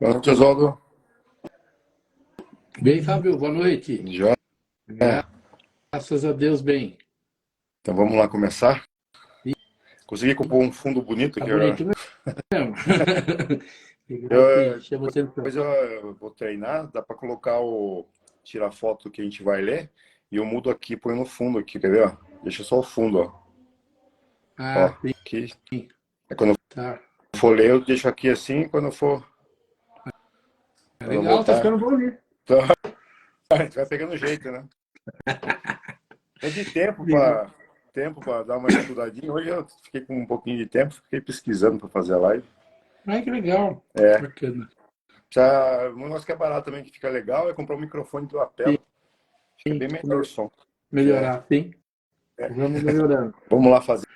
Boa noite, Oswaldo. Bem, Fábio, boa noite. Já? É. Graças a Deus, bem. Então vamos lá começar. Consegui compor um fundo bonito Tá aqui. Ó. bonito mesmo. Legal que Eu, chama atenção. depois eu vou treinar, dá para colocar tirar foto que a gente vai ler e eu mudo aqui, põe no fundo aqui, quer ver? Ó? Deixa só o fundo, ó. Ó, Ah, sim, aqui. É quando tá. eu for ler, eu deixo aqui assim, É quando eu legal, tá botar, ficando bonito. então, a gente vai pegando jeito, né? Tem de Legal. tempo para dar uma estudadinha. Hoje eu fiquei com um pouquinho de tempo, fiquei pesquisando para fazer a live. Ai, que legal. É. Bacana. Já, um negócio que é barato também, que fica legal, é comprar um microfone de lapela. Fica bem melhor o som. É, Melhorar, sim. Vamos melhorando. vamos lá fazer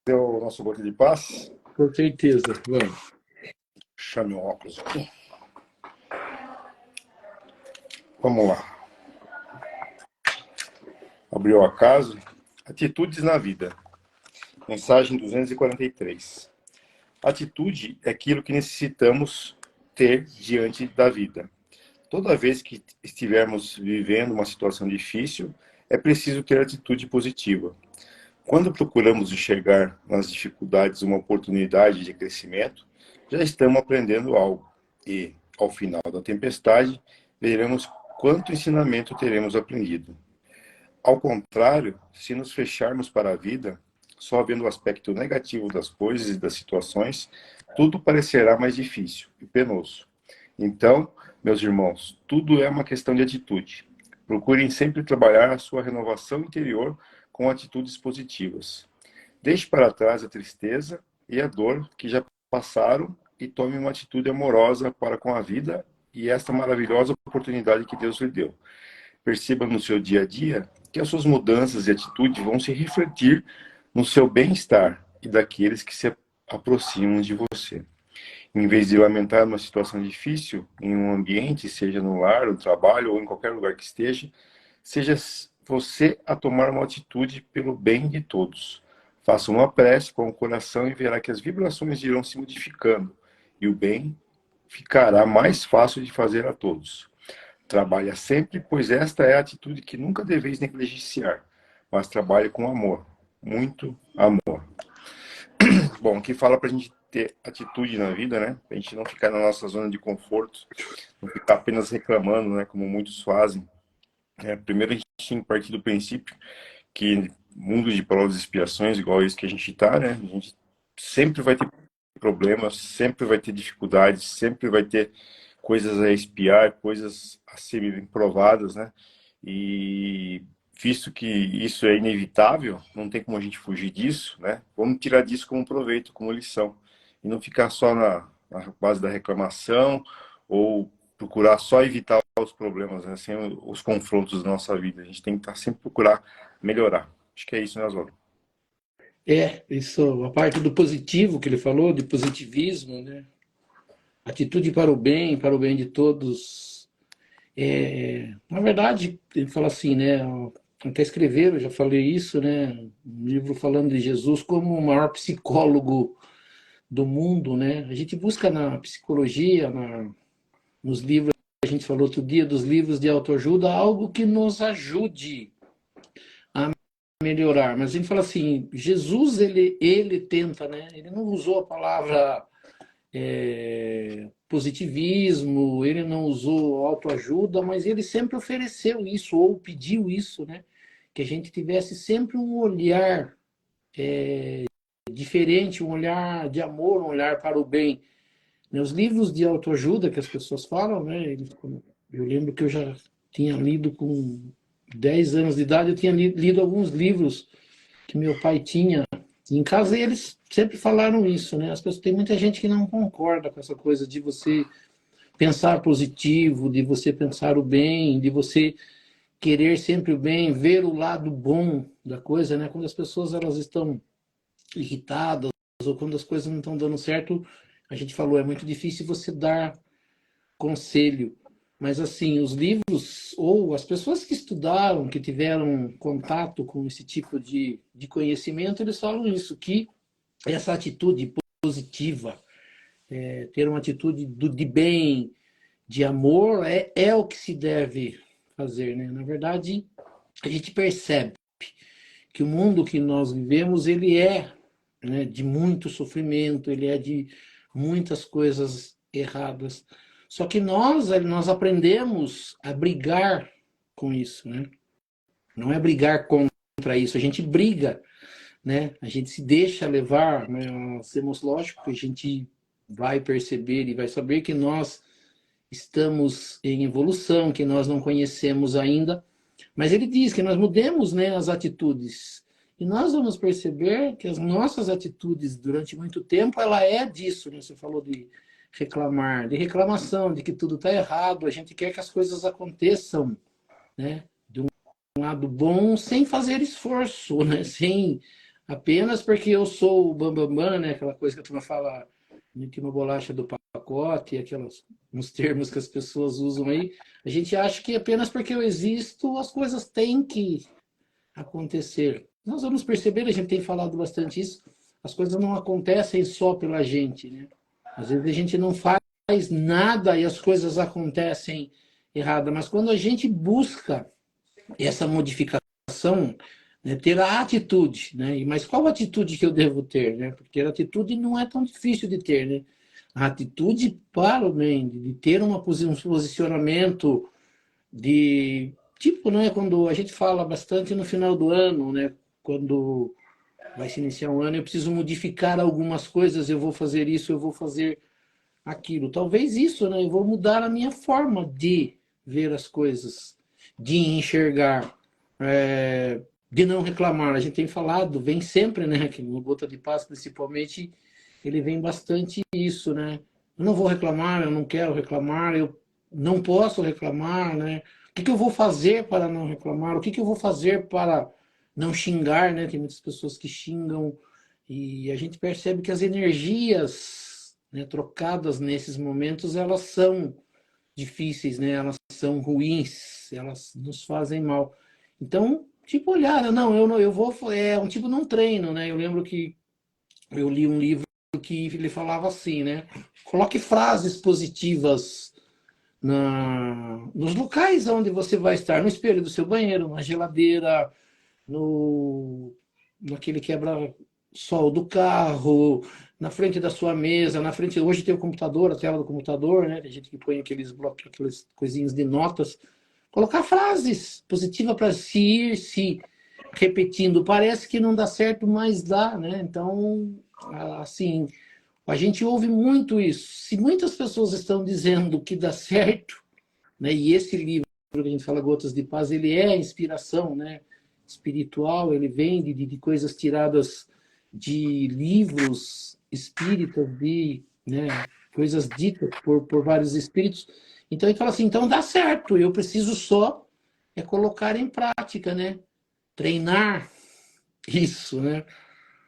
o nosso voto de paz. Com certeza. Vamos. Chame o óculos aqui. Vamos lá. Abriu o acaso. Atitudes na vida. Mensagem 243. Atitude é aquilo que necessitamos ter diante da vida. Toda vez que estivermos vivendo uma situação difícil, é preciso ter atitude positiva. Quando procuramos enxergar nas dificuldades uma oportunidade de crescimento, já estamos aprendendo algo e, ao final da tempestade, veremos quanto ensinamento teremos aprendido. Ao contrário, se nos fecharmos para a vida, só vendo o aspecto negativo das coisas e das situações, tudo parecerá mais difícil e penoso. Então, meus irmãos, tudo é uma questão de atitude. Procurem sempre trabalhar a sua renovação interior com atitudes positivas. Deixe para trás a tristeza e a dor que já passaram e tome uma atitude amorosa para com a vida e esta maravilhosa oportunidade que Deus lhe deu. Perceba no seu dia a dia que as suas mudanças e atitudes vão se refletir no seu bem-estar e daqueles que se aproximam de você. Em vez de lamentar uma situação difícil em um ambiente, seja no lar, no trabalho ou em qualquer lugar que esteja, seja você a tomar uma atitude pelo bem de todos. Faça uma prece com o coração e verá que as vibrações irão se modificando e o bem ficará mais fácil de fazer a todos. Trabalha sempre, pois esta é a atitude que nunca deveis negligenciar, mas trabalhe com amor, muito amor. Bom, aqui fala para a gente ter atitude na vida, né? Para a gente não ficar na nossa zona de conforto, não ficar apenas reclamando, né? Como muitos fazem. Primeiro a gente tem que partir do princípio que mundo de provas e expiações, igual esse que a gente está, né? A gente sempre vai ter problemas, sempre vai ter dificuldades, sempre vai ter coisas a expiar, coisas a serem provadas, né? E visto que isso é inevitável, não tem como a gente fugir disso, né? Vamos tirar disso como proveito, como lição. E não ficar só na base da reclamação ou procurar só evitar os problemas, né? Sem os confrontos da nossa vida. A gente tem que estar sempre procurar melhorar. Acho que é isso, né, Oswaldo? Isso, a parte do positivo que ele falou, de positivismo, né? Atitude para o bem de todos. Na verdade, ele fala assim, né? Até escreveram, eu já falei isso, né? Um livro falando de Jesus como o maior psicólogo do mundo, né? A gente busca na psicologia, nos livros, a gente falou outro dia dos livros de autoajuda, algo que nos ajude a melhorar. Mas a gente fala assim, Jesus, ele tenta, né? Ele não usou a palavra positivismo, ele não usou autoajuda, mas ele sempre ofereceu isso, ou pediu isso, né? Que a gente tivesse sempre um olhar diferente, um olhar de amor, um olhar para o bem. Os livros de autoajuda que as pessoas falam, né? Eu lembro que eu já tinha lido com 10 anos de idade, eu tinha lido alguns livros que meu pai tinha. Em casa eles sempre falaram isso, né? As pessoas, tem muita gente que não concorda com essa coisa de você pensar positivo, de você pensar o bem, de você querer sempre o bem, ver o lado bom da coisa, né? Quando as pessoas elas estão irritadas ou quando as coisas não estão dando certo, a gente falou, é muito difícil você dar conselho. Mas assim, os livros ou as pessoas que estudaram, que tiveram contato com esse tipo de conhecimento, eles falam isso, que essa atitude positiva, ter uma atitude de bem, de amor, é o que se deve fazer, né? Na verdade, a gente percebe que o mundo que nós vivemos, ele é, né, de muito sofrimento, ele é de muitas coisas erradas. Só que nós aprendemos a brigar com isso, né? Não é brigar contra isso, a gente briga, né? A gente se deixa levar, né? Nós temos, lógico, que a gente vai perceber e vai saber que nós estamos em evolução, que nós não conhecemos ainda, mas ele diz que nós mudemos, né, as atitudes. E nós vamos perceber que as nossas atitudes durante muito tempo, ela é disso, né? Você falou de reclamar, de reclamação, de que tudo está errado, a gente quer que as coisas aconteçam, né? De um lado bom, sem fazer esforço, né? Sem apenas porque eu sou o bambambam, né? Aquela coisa que a turma fala, que uma bolacha do pacote, aqueles uns termos que as pessoas usam aí. A gente acha que apenas porque eu existo, as coisas têm que acontecer. Nós vamos perceber, a gente tem falado bastante isso, as coisas não acontecem só pela gente, né? Às vezes a gente não faz nada e as coisas acontecem errada, mas quando a gente busca essa modificação, né, ter a atitude, né? Mas qual atitude que eu devo ter, né? Porque ter atitude não é tão difícil de ter, né? A atitude para o bem, de ter um posicionamento de tipo, né? Quando a gente fala bastante no final do ano, né? Quando vai se iniciar um ano, eu preciso modificar algumas coisas, eu vou fazer isso, eu vou fazer aquilo. Talvez isso, né? Eu vou mudar a minha forma de ver as coisas, de enxergar, de não reclamar. A gente tem falado, vem sempre, né? Que no Gota de Paz, principalmente, ele vem bastante isso, né? Eu não vou reclamar, eu não quero reclamar, eu não posso reclamar, né? O que eu vou fazer para não reclamar? O que eu vou fazer para não xingar, né? Tem muitas pessoas que xingam e a gente percebe que as energias, né, trocadas nesses momentos, elas são difíceis, né? Elas são ruins, elas nos fazem mal. Então, tipo, olhar, não, eu vou, é um tipo num treino, né? Eu lembro que eu li um livro que ele falava assim, né? Coloque frases positivas nos locais onde você vai estar, no espelho do seu banheiro, na geladeira, no naquele quebra-sol do carro, na frente da sua mesa, na frente. Hoje tem o computador, a tela do computador, né? Tem gente que põe aqueles blocos, aquelas coisinhas de notas. Colocar frases positivas para se ir se repetindo. Parece que não dá certo, mas dá, né? Então, assim, a gente ouve muito isso. Se muitas pessoas estão dizendo que dá certo, né? E esse livro que a gente fala, Gotas de Paz, ele é a inspiração, né? Espiritual, ele vem de coisas tiradas de livros espíritas, de, né, coisas ditas por vários espíritos. Então ele fala assim, então dá certo, eu preciso só colocar em prática, né? Treinar isso, né?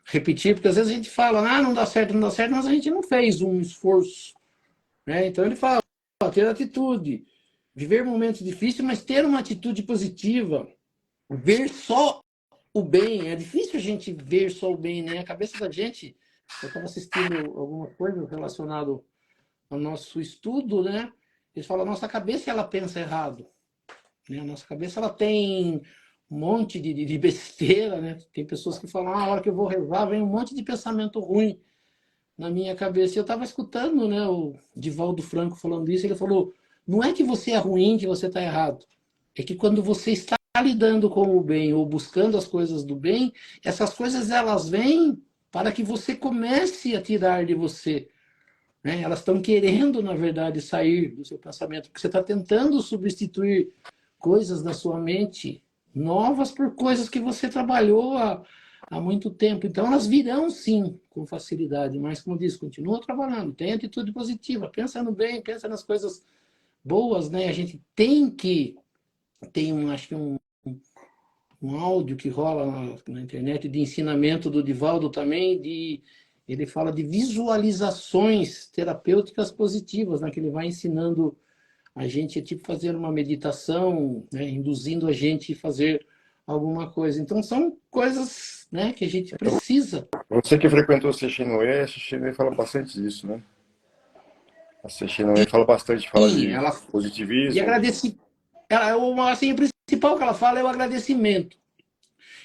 Repetir, porque às vezes a gente fala, não dá certo, não dá certo, mas a gente não fez um esforço, né? Então ele fala, ter atitude, viver momentos difíceis, mas ter uma atitude positiva, ver só o bem. É difícil a gente ver só o bem, né? A cabeça da gente, eu estava assistindo alguma coisa relacionada ao nosso estudo, né? Eles falam, a nossa cabeça, ela pensa errado, né? A nossa cabeça, ela tem um monte de besteira, né? Tem pessoas que falam, a hora que eu vou rezar, vem um monte de pensamento ruim na minha cabeça. E eu estava escutando, né, o Divaldo Franco falando isso, ele falou, não é que você é ruim, que você está errado. É que quando você está lidando com o bem ou buscando as coisas do bem, essas coisas elas vêm para que você comece a tirar de você, né? Elas estão querendo, na verdade, sair do seu pensamento, porque você está tentando substituir coisas da sua mente novas por coisas que você trabalhou há muito tempo. Então, elas virão, sim, com facilidade, mas, como diz, continua trabalhando, tem atitude positiva, pensa no bem, pensa nas coisas boas, né? A gente tem que, acho que um áudio que rola na internet de ensinamento do Divaldo também, ele fala de visualizações terapêuticas positivas, né? Que ele vai ensinando a gente, tipo, fazer uma meditação, né? Induzindo a gente a fazer alguma coisa. Então, são coisas, né, que a gente precisa. Você que frequentou o Seixinoe fala bastante disso, né? A Seixina fala bastante, fala Sim, de ela de positivismo. agradecer. Assim, o principal que ela fala é o agradecimento.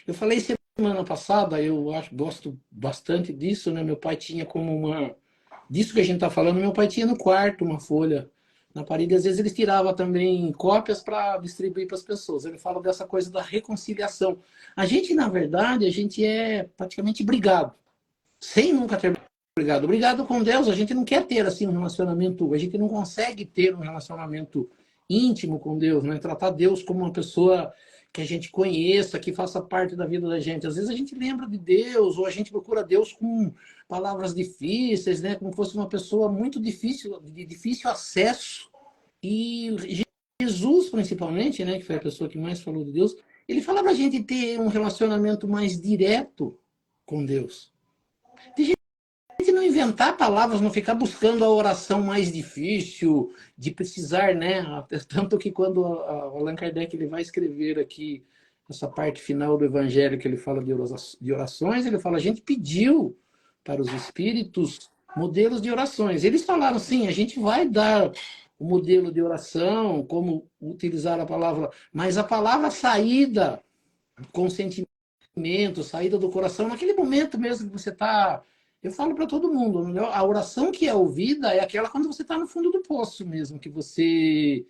Eu falei semana passada, eu acho, gosto bastante disso, né? Meu pai tinha como uma. Disso que a gente está falando, meu pai tinha no quarto uma folha na parede, às vezes ele tirava também cópias para distribuir para as pessoas. Ele fala dessa coisa da reconciliação. A gente, na verdade, a gente é praticamente brigado, sem nunca ter brigado. Brigado com Deus, a gente não quer ter assim um relacionamento, a gente não consegue ter um relacionamento íntimo com Deus, né? Tratar Deus como uma pessoa que a gente conheça, que faça parte da vida da gente. Às vezes a gente lembra de Deus, ou a gente procura Deus com palavras difíceis, né? Como fosse uma pessoa muito difícil, de difícil acesso. E Jesus, principalmente, né? Que foi a pessoa que mais falou de Deus, ele fala para a gente ter um relacionamento mais direto com Deus. De gente não inventar palavras, não ficar buscando a oração mais difícil, de precisar, né? Tanto que quando Allan Kardec ele vai escrever aqui essa parte final do Evangelho que ele fala de orações, ele fala, a gente pediu para os espíritos modelos de orações. Eles falaram, sim, a gente vai dar o modelo de oração, como utilizar a palavra, mas a palavra saída, consentimento, saída do coração, naquele momento mesmo que você está. Eu falo para todo mundo, a oração que é ouvida é aquela quando você está no fundo do poço mesmo, que você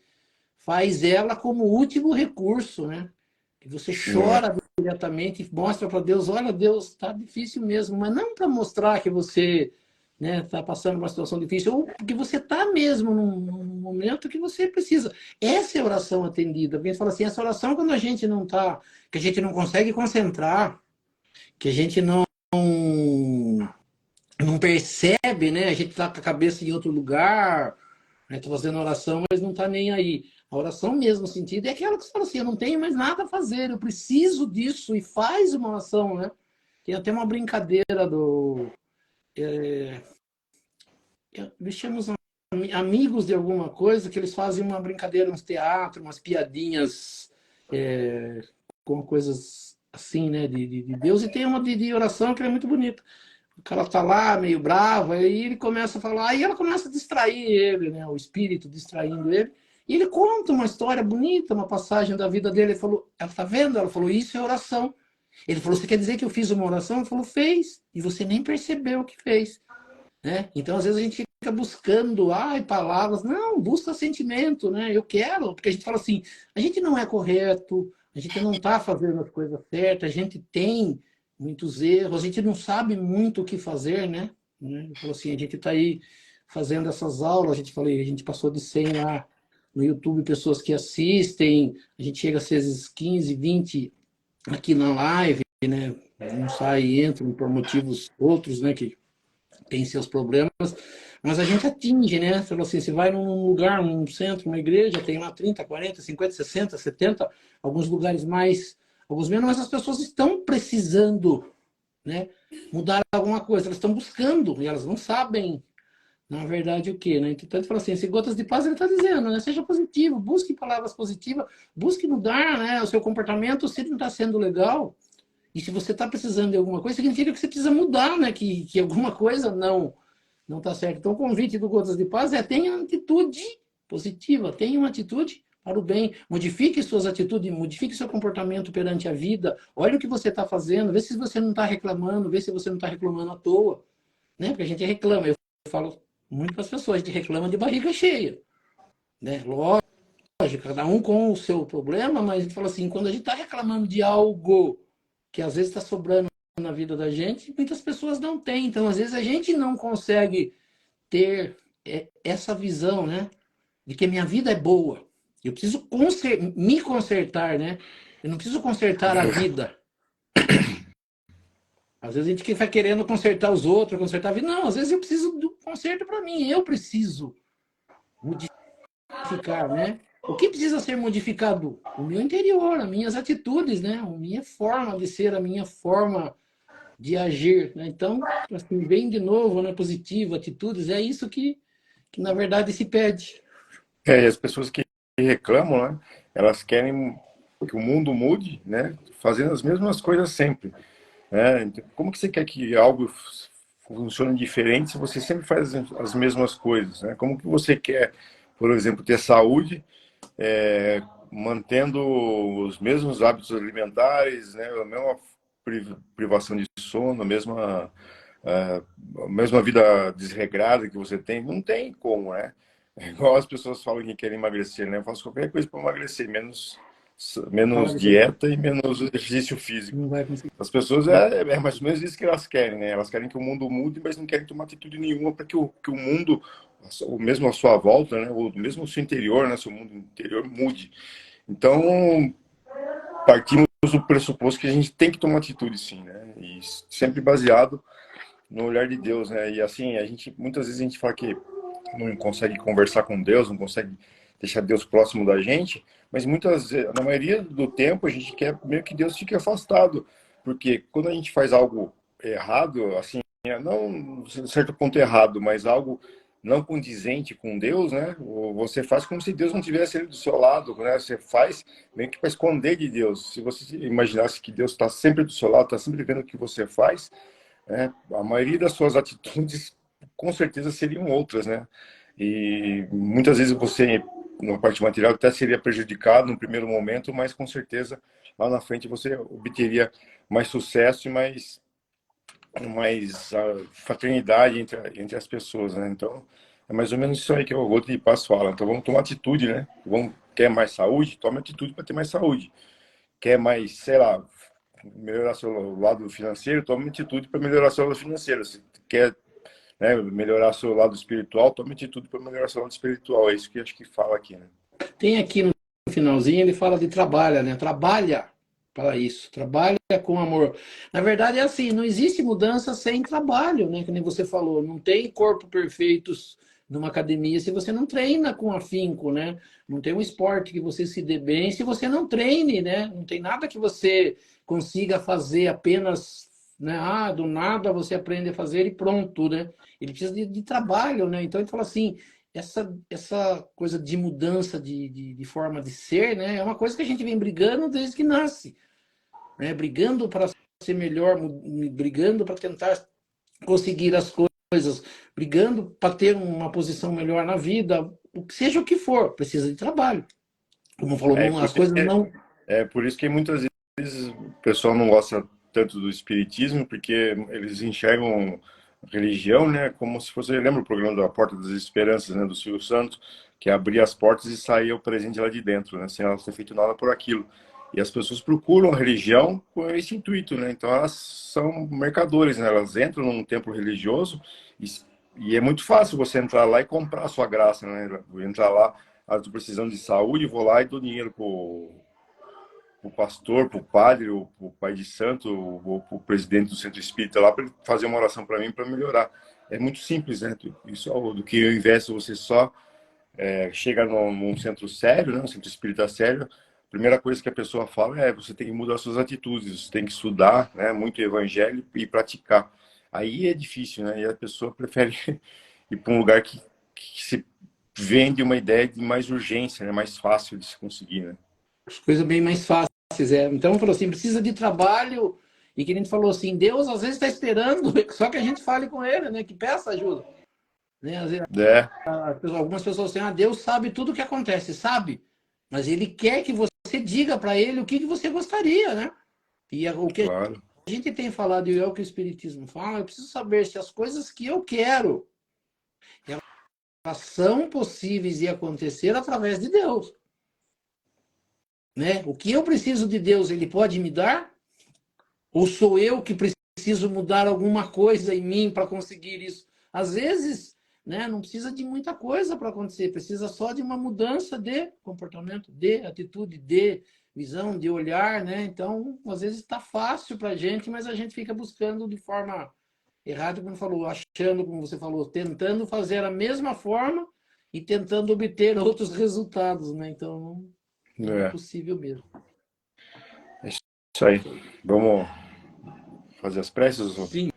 faz ela como último recurso, né? Que você É, chora diretamente e mostra para Deus, olha, Deus, está difícil mesmo, mas não para mostrar que você está passando uma situação difícil, ou porque você está mesmo num momento que você precisa. Essa é a oração atendida. Alguém fala assim, essa oração é quando a gente não está, que a gente não consegue concentrar, que a gente não percebe, né? A gente está com a cabeça em outro lugar, né? Tá fazendo oração, mas não está nem aí. A oração mesmo, no sentido, é aquela que você fala assim, eu não tenho mais nada a fazer, eu preciso disso, e faz uma oração, né? Tem até uma brincadeira do... Eles chamam os amigos de alguma coisa, que eles fazem uma brincadeira, uns teatros, umas piadinhas com coisas assim, né, de Deus, e tem uma de oração que é muito bonita. O cara tá lá, meio bravo, aí ele começa a falar, aí ela começa a distrair ele, né, o espírito distraindo ele, e ele conta uma história bonita, uma passagem da vida dele. Ele falou, ela tá vendo? Ela falou, isso é oração. Ele falou, você quer dizer que eu fiz uma oração? Ele falou, fez, e você nem percebeu que fez, né? Então, às vezes, a gente fica buscando, ai, palavras. Não, busca sentimento, né? Eu quero, porque a gente fala assim, a gente não é correto, a gente não está fazendo as coisas certas, a gente tem muitos erros, a gente não sabe muito o que fazer, né? Eu falo assim, a gente está aí fazendo essas aulas, a gente passou de 100 lá no YouTube, pessoas que assistem, a gente chega às vezes 15, 20 aqui na live, né? Não sai e entram por motivos outros, né? Que tem seus problemas, mas a gente atinge, né? Você falou assim, você vai num lugar, num centro, uma igreja, tem lá 30, 40, 50, 60, 70, alguns lugares mais, alguns menos, mas as pessoas estão precisando, né, mudar alguma coisa, elas estão buscando e elas não sabem, na verdade, o que, né? Então ele fala assim, esse Gotas de Paz, ele está dizendo, né? Seja positivo, busque palavras positivas, busque mudar, né, o seu comportamento. Se ele não está sendo legal, e se você está precisando de alguma coisa, significa que você precisa mudar, né? Que alguma coisa não está certo. Então, o convite do Gotas de Paz é tenha uma atitude positiva, tenha uma atitude para o bem. Modifique suas atitudes, modifique seu comportamento perante a vida. Olha o que você está fazendo, vê se você não está reclamando, vê se você não está reclamando à toa. Né? Porque a gente reclama. Eu falo muito para as pessoas, a gente reclama de barriga cheia. Né? Lógico, cada um com o seu problema, mas a gente fala assim, quando a gente está reclamando de algo que às vezes está sobrando na vida da gente, muitas pessoas não têm. Então, às vezes, a gente não consegue ter essa visão, né? De que a minha vida é boa. Eu preciso me consertar, né? Eu não preciso consertar a vida. Às vezes a gente vai querendo consertar os outros, consertar a vida. Não, às vezes eu preciso do conserto para mim. Eu preciso modificar, né? O que precisa ser modificado? O meu interior, as minhas atitudes, né? A minha forma de ser, a minha forma de agir, né? Então, assim, vem de novo, né? Positivo, atitudes, é isso que na verdade se pede. e as pessoas que reclamam, né? Elas querem que o mundo mude, né? Fazendo as mesmas coisas sempre. Né? Então, como que você quer que algo funcionam diferentes se você sempre faz as mesmas coisas, né? Como que você quer, por exemplo, ter saúde, mantendo os mesmos hábitos alimentares, né? A mesma privação de sono, a mesma vida desregrada que você tem? Não tem como, né? É igual as pessoas falam que querem emagrecer, né? Eu faço qualquer coisa para emagrecer, Fala menos que você dieta e menos exercício físico. não vai conseguir. As pessoas é mais ou menos isso que elas querem, né? Elas querem que o mundo mude, mas não querem tomar atitude nenhuma para que o mundo, o mesmo a sua volta, né? Ou mesmo o seu interior, né? Seu mundo interior mude. Então, partimos do pressuposto que a gente tem que tomar atitude, sim, né? E sempre baseado no olhar de Deus, né? E assim, muitas vezes a gente fala que não consegue conversar com Deus, não consegue deixar Deus próximo da gente, mas na maioria do tempo, a gente quer meio que Deus fique afastado, porque quando a gente faz algo errado, assim, não certo ponto errado, mas algo não condizente com Deus, né? Você faz como se Deus não tivesse ali do seu lado, né? Você faz meio que para esconder de Deus. Se você imaginasse que Deus está sempre do seu lado, está sempre vendo o que você faz, né? A maioria das suas atitudes com certeza seriam outras, né? E muitas vezes você, na parte material, até seria prejudicado no primeiro momento, mas com certeza lá na frente você obteria mais sucesso e mais fraternidade entre as pessoas, né? Então, é mais ou menos isso aí que o outro de Passo fala. Então, vamos tomar atitude, né? Quer mais saúde? Tome atitude para ter mais saúde. Quer mais, sei lá, melhorar seu lado financeiro? Tome atitude para melhorar seu lado financeiro. Se quer, né, melhorar seu lado espiritual? Tome atitude para melhorar seu lado espiritual. É isso que eu acho que fala aqui, né? Tem aqui no finalzinho, ele fala de trabalha, né? Trabalha para isso, trabalha com amor. Na verdade, é assim, não existe mudança sem trabalho, né? Que nem você falou, não tem corpo perfeito numa academia se você não treina com afinco, né? Não tem um esporte que você se dê bem se você não treine, né? Não tem nada que você consiga fazer apenas, né? Ah, do nada você aprende a fazer e pronto, né? Ele precisa de trabalho, né? Então ele fala assim, essa coisa de mudança de forma de ser, né, é uma coisa que a gente vem brigando desde que nasce, né, brigando para ser melhor, brigando para tentar conseguir as coisas, brigando para ter uma posição melhor na vida, seja o que for, precisa de trabalho. Como falou, É não, por, as coisas não. é por isso que muitas vezes o pessoal não gosta tanto do espiritismo, porque eles enxergam religião, né, como se fosse, lembra o programa da Porta das Esperanças, né, do Silvio Santos, que abria as portas e saía o presente lá de dentro, né, sem elas ter feito nada por aquilo. E as pessoas procuram a religião com esse intuito, né? Então elas são mercadores, né? Elas entram num templo religioso e é muito fácil você entrar lá e comprar a sua graça, né? Entrar lá, estou precisando de saúde, vou lá e dou dinheiro pro pastor, pro padre, ou pro pai de santo, ou pro presidente do centro espírita lá para ele fazer uma oração para mim para melhorar. É muito simples, né? Isso do que ao invés de você só chega num centro sério, né? Um centro espírita sério, a primeira coisa que a pessoa fala é você tem que mudar suas atitudes, você tem que estudar, né? Muito evangelho e praticar. Aí é difícil, né? E a pessoa prefere ir para um lugar que se vende uma ideia de mais urgência, né? Mais fácil de se conseguir, né? As coisas bem mais fáceis, é. Então falou assim, precisa de trabalho, e que a gente falou assim, Deus às vezes está esperando só que a gente fale com ele, né, que peça ajuda, né? Às vezes, É, algumas pessoas dizem, ah, Deus sabe tudo o que acontece, sabe? Mas ele quer que você diga para ele o que você gostaria, né? E o que claro. a gente tem falado e é o que o Espiritismo fala, eu preciso saber se as coisas que eu quero, elas são possíveis de acontecer através de Deus, né? O que eu preciso de Deus, ele pode me dar? Ou sou eu que preciso mudar alguma coisa em mim para conseguir isso? Às vezes, né, não precisa de muita coisa para acontecer, precisa só de uma mudança de comportamento, de atitude, de visão, de olhar, né? Então, às vezes está fácil para a gente, mas a gente fica buscando de forma errada, como falou, achando, como você falou, tentando fazer a mesma forma e tentando obter outros resultados, né? Então, não é É, possível mesmo. é isso aí. Vamos fazer as preces? Sim.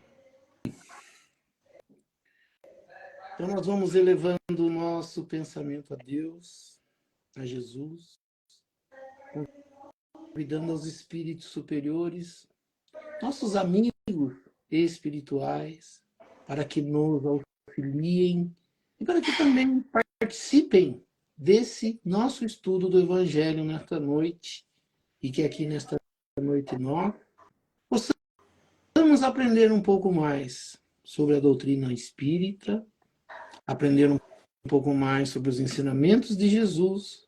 Então, nós vamos elevando o nosso pensamento a Deus, a Jesus, convidando aos espíritos superiores, nossos amigos espirituais, para que nos auxiliem e para que também participem desse nosso estudo do Evangelho nesta noite, e que aqui nesta noite nós possamos aprender um pouco mais sobre a doutrina espírita, aprender um pouco mais sobre os ensinamentos de Jesus,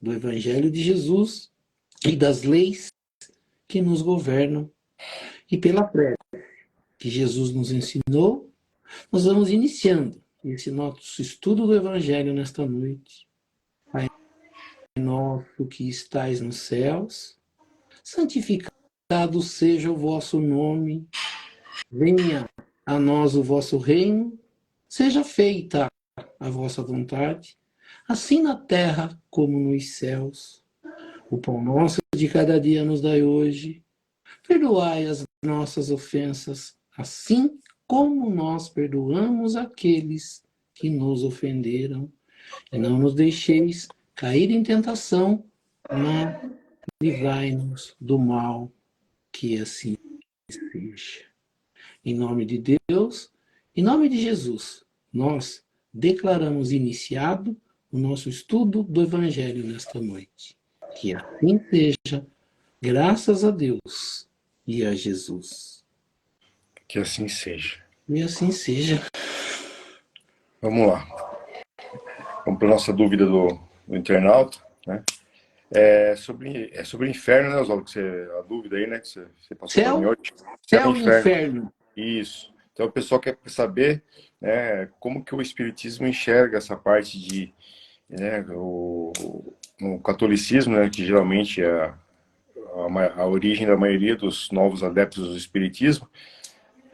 do Evangelho de Jesus e das leis que nos governam. E pela prece que Jesus nos ensinou, nós vamos iniciando esse nosso estudo do Evangelho nesta noite. Pai nosso que estais nos céus, santificado seja o vosso nome, venha a nós o vosso reino, seja feita a vossa vontade, assim na terra como nos céus. O pão nosso de cada dia nos dai hoje, perdoai as nossas ofensas, assim como nós perdoamos aqueles que nos ofenderam. E não nos deixeis cair em tentação, mas livrai-nos do mal, que assim seja. Em nome de Deus, em nome de Jesus, nós declaramos iniciado o nosso estudo do Evangelho nesta noite. Que assim seja, graças a Deus e a Jesus. Que assim seja. E assim seja. Vamos lá. Vamos para a nossa dúvida do internauta, né? É sobre o inferno, né, Oswaldo? A dúvida aí, né? Que você passou para mim Céu, hoje. Céu e céu e inferno. inferno. Isso. Então o pessoal quer saber, né, como que o Espiritismo enxerga essa parte de, né, o catolicismo, né, que geralmente é a origem da maioria dos novos adeptos do Espiritismo,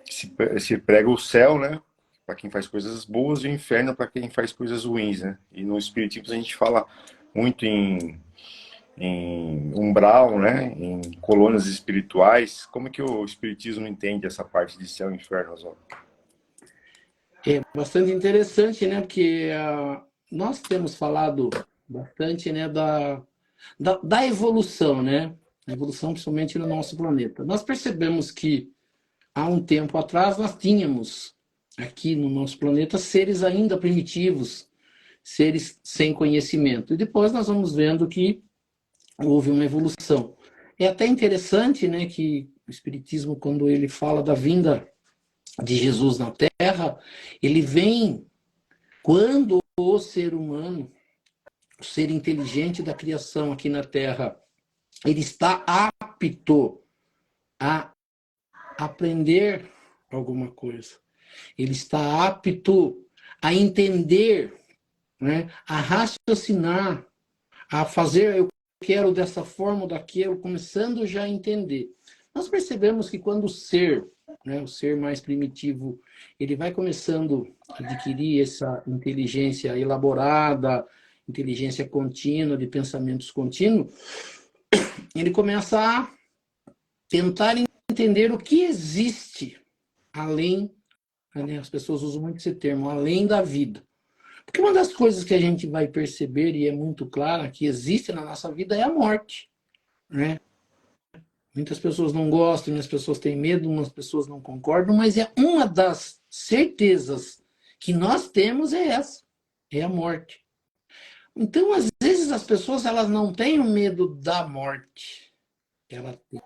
se prega o céu, né, para quem faz coisas boas, e o inferno para quem faz coisas ruins, né? E no Espiritismo a gente fala muito em umbral, né, em colônias espirituais. Como que o Espiritismo entende essa parte de céu e inferno, Oswaldo? É bastante interessante, né? Porque nós temos falado bastante, né, da evolução, né? A evolução principalmente no nosso planeta. Nós percebemos que há um tempo atrás nós tínhamos aqui no nosso planeta seres ainda primitivos, seres sem conhecimento. E depois nós vamos vendo que houve uma evolução. É até interessante, né, que o Espiritismo, quando ele fala da vinda de Jesus na Terra, ele vem quando o ser humano, o ser inteligente da criação aqui na Terra, ele está apto a aprender alguma coisa. Ele está apto a entender, né, a raciocinar, a fazer, eu quero dessa forma ou daquilo, começando já a entender. Nós percebemos que quando o ser, né, o ser mais primitivo, ele vai começando a adquirir essa inteligência elaborada, inteligência contínua, de pensamentos contínuos, ele começa a tentar entender o que existe além, né, as pessoas usam muito esse termo, além da vida. Porque uma das coisas que a gente vai perceber, e é muito clara, que existe na nossa vida é a morte, né? Muitas pessoas não gostam, muitas pessoas têm medo, umas pessoas não concordam, mas é uma das certezas que nós temos é essa, é a morte. Então, às vezes, as pessoas elas não têm o medo da morte, elas têm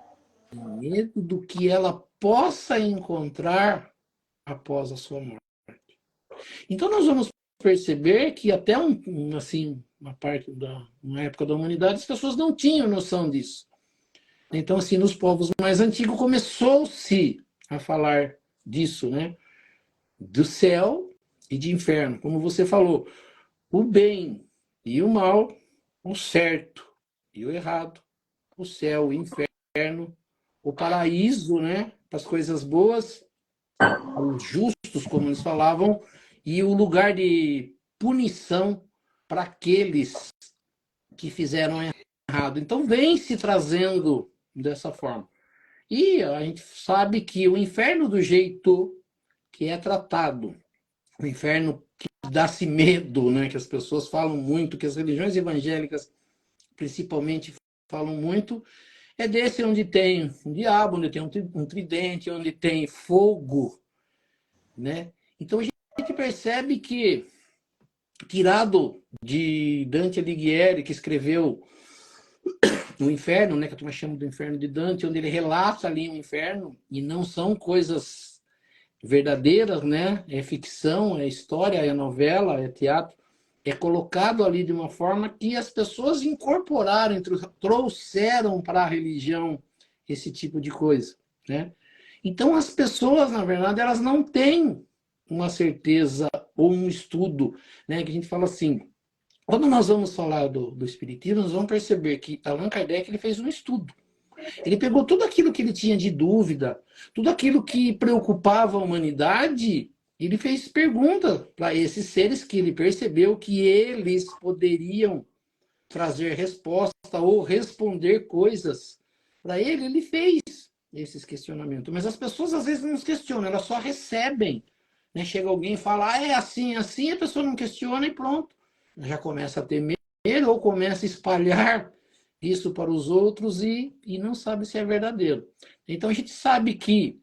medo do que ela possa encontrar após a sua morte. Então, nós vamos perceber que até assim, uma época da humanidade, as pessoas não tinham noção disso. Então, assim, nos povos mais antigos começou-se a falar disso, né? Do céu e de inferno. Como você falou, o bem e o mal, o certo e o errado, o céu e o inferno, o paraíso, né? Para as coisas boas, os justos, como eles falavam, e o lugar de punição para aqueles que fizeram errado. Então, vem se trazendo dessa forma. E a gente sabe que o inferno, do jeito que é tratado, o inferno que dá-se medo, né, que as pessoas falam muito, que as religiões evangélicas principalmente falam muito, é desse onde tem um diabo, onde tem um tridente, onde tem fogo, né? Então a gente percebe que, tirado de Dante Alighieri, que escreveu o Inferno, né, que a turma chama do Inferno de Dante, onde ele relata ali um inferno, e não são coisas verdadeiras, né? É ficção, é história, é novela, é teatro. É colocado ali de uma forma que as pessoas incorporaram, trouxeram para a religião esse tipo de coisa, né? Então as pessoas, na verdade, elas não têm uma certeza ou um estudo, né? Que a gente fala assim, quando nós vamos falar do espiritismo, nós vamos perceber que Allan Kardec ele fez um estudo. Ele pegou tudo aquilo que ele tinha de dúvida, tudo aquilo que preocupava a humanidade, e ele fez perguntas para esses seres que ele percebeu que eles poderiam trazer resposta ou responder coisas para ele. Ele fez esses questionamentos. Mas as pessoas às vezes não nos questionam, elas só recebem. Né? Chega alguém e fala, ah, é assim, assim, a pessoa não questiona e pronto. Já começa a temer ou começa a espalhar isso para os outros e não sabe se é verdadeiro. Então a gente sabe que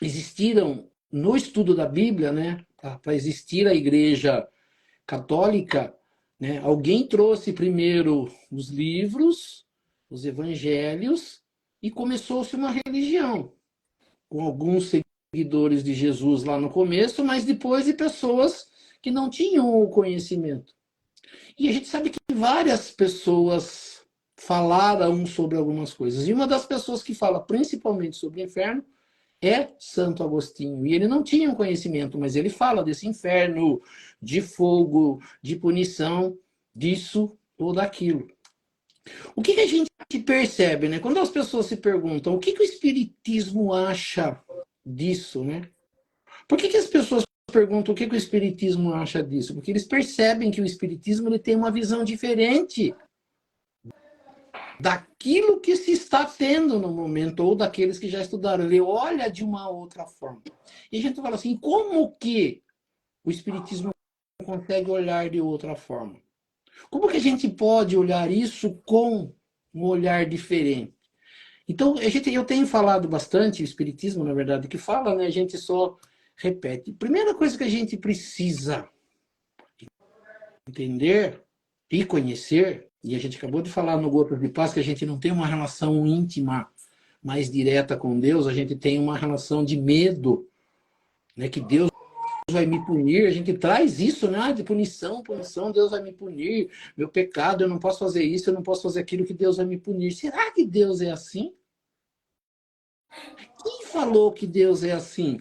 existiram, no estudo da Bíblia, né, para existir a Igreja Católica, né, alguém trouxe primeiro os livros, os evangelhos, e começou-se uma religião, com alguns seguidores de Jesus lá no começo, mas depois de pessoas que não tinham o conhecimento. E a gente sabe que várias pessoas falaram sobre algumas coisas. E uma das pessoas que fala principalmente sobre o inferno é Santo Agostinho. E ele não tinha um conhecimento, mas ele fala desse inferno, de fogo, de punição, disso ou daquilo. O que a gente percebe, né? Quando as pessoas se perguntam o que o Espiritismo acha disso, né? Por que as pessoas perguntam o que o Espiritismo acha disso? Porque eles percebem que o Espiritismo ele tem uma visão diferente daquilo que se está tendo no momento, ou daqueles que já estudaram. Ele olha de uma outra forma. E a gente fala assim, como que o Espiritismo consegue olhar de outra forma? Como que a gente pode olhar isso com um olhar diferente? Então, eu tenho falado bastante, o Espiritismo, na verdade, que fala, né? A gente só repete. Primeira coisa que a gente precisa entender e conhecer, e a gente acabou de falar no Gotas de Paz que a gente não tem uma relação íntima mais direta com Deus, a gente tem uma relação de medo, né? Que Deus vai me punir, a gente traz isso, né? De punição, punição, Deus vai me punir, meu pecado, eu não posso fazer isso, eu não posso fazer aquilo que Deus vai me punir. Será que Deus é assim? Quem falou que Deus é assim?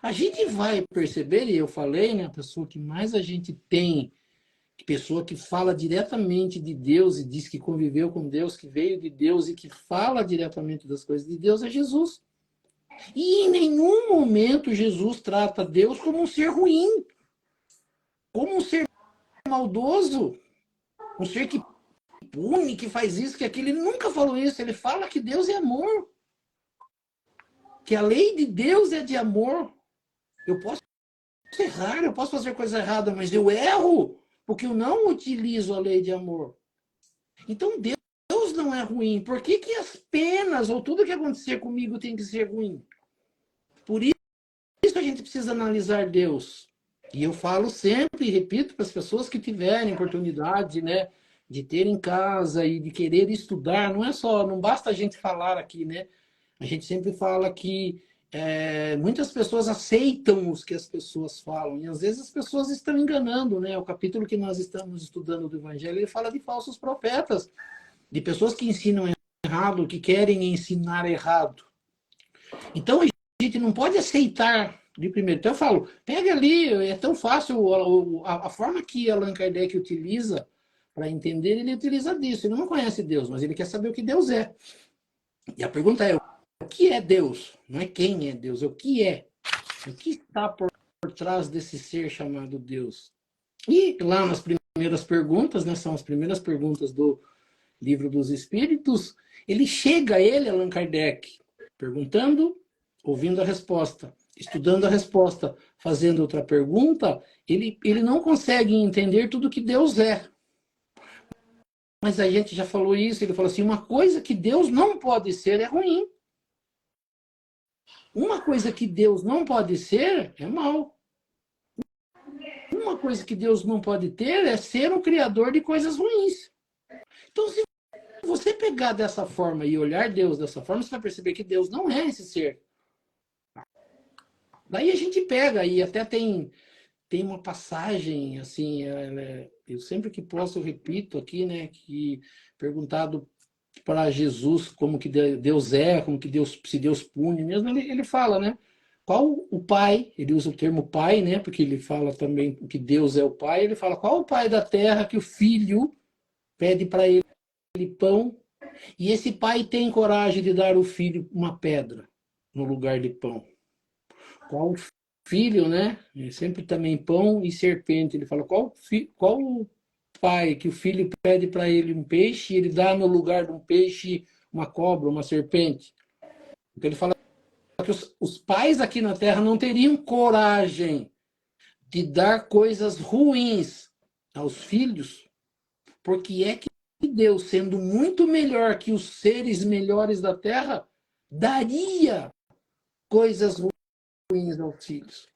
A gente vai perceber, e eu falei, né? A pessoa que mais a gente tem, pessoa que fala diretamente de Deus e diz que conviveu com Deus, que veio de Deus e que fala diretamente das coisas de Deus, é Jesus. E em nenhum momento Jesus trata Deus como um ser ruim, como um ser maldoso, um ser que pune, que faz isso, que aquilo. Ele nunca falou isso. Ele fala que Deus é amor, que a lei de Deus é de amor. Eu posso errar, eu posso fazer coisa errada, mas eu erro porque eu não utilizo a lei de amor. Então Deus não é ruim. Por que as penas ou tudo que acontecer comigo tem que ser ruim? Por isso a gente precisa analisar Deus. E eu falo sempre e repito para as pessoas que tiverem oportunidade, né, de ter em casa e de querer estudar, não é só, não basta a gente falar aqui, né? A gente sempre fala que muitas pessoas aceitam os que as pessoas falam, e às vezes as pessoas estão enganando, né? O capítulo que nós estamos estudando do Evangelho, ele fala de falsos profetas, de pessoas que ensinam errado, que querem ensinar errado. Então a gente não pode aceitar de primeiro. Então eu falo, pega ali, é tão fácil, a forma que Allan Kardec utiliza para entender, ele utiliza disso. Ele não conhece Deus, mas ele quer saber o que Deus é. E a pergunta é, o que é Deus? Não é quem é Deus, é o que é. O que está por trás desse ser chamado Deus? E lá nas primeiras perguntas, né, são as primeiras perguntas do Livro dos Espíritos, ele chega a ele, Allan Kardec, perguntando, ouvindo a resposta, estudando a resposta, fazendo outra pergunta, ele não consegue entender tudo que Deus é. Mas a gente já falou isso, ele falou assim, uma coisa que Deus não pode ser é ruim. Uma coisa que Deus não pode ser é mal. Uma coisa que Deus não pode ter é ser o criador de coisas ruins. Então, se você pegar dessa forma e olhar Deus dessa forma, você vai perceber que Deus não é esse ser. Daí a gente pega, e até tem uma passagem, assim, eu sempre que posso eu repito aqui, né, que perguntado para Jesus como que Deus é, como que Deus, se Deus pune mesmo, ele fala, né, qual o pai, ele usa o termo pai, né, porque ele fala também que Deus é o pai, ele fala qual o pai da terra que o filho pede para ele pão, e esse pai tem coragem de dar ao filho uma pedra no lugar de pão. Qual filho, né? Sempre também pão e serpente. Ele fala, qual o pai que o filho pede para ele um peixe e ele dá no lugar de um peixe uma cobra, uma serpente? Porque ele fala que os pais aqui na Terra não teriam coragem de dar coisas ruins aos filhos, porque é que Deus, sendo muito melhor que os seres melhores da Terra, daria coisas ruins aos filhos.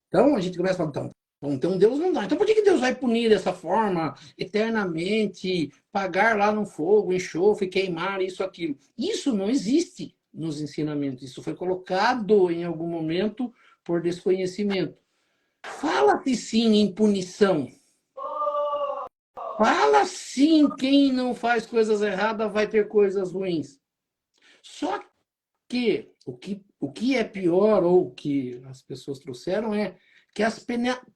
Então a gente começa a falar, então Deus não dá. Então por que Deus vai punir dessa forma, eternamente, pagar lá no fogo, enxofre, queimar isso, aquilo? Isso não existe nos ensinamentos. Isso foi colocado em algum momento por desconhecimento. Fala-se sim em punição. Fala sim, quem não faz coisas erradas vai ter coisas ruins. Só que o que é pior, ou o que as pessoas trouxeram, é que as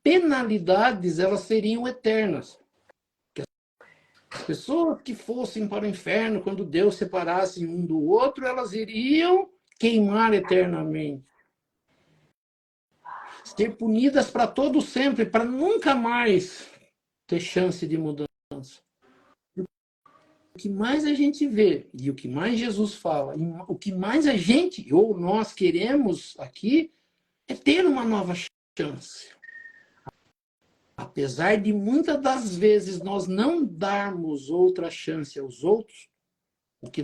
penalidades elas seriam eternas. Que as pessoas que fossem para o inferno, quando Deus separasse um do outro, elas iriam queimar eternamente. Ser punidas para todo sempre, para nunca mais ter chance de mudança. O que mais a gente vê, e o que mais Jesus fala, e o que mais a gente, ou nós queremos aqui, é ter uma nova chance. Apesar de muitas das vezes nós não darmos outra chance aos outros, o que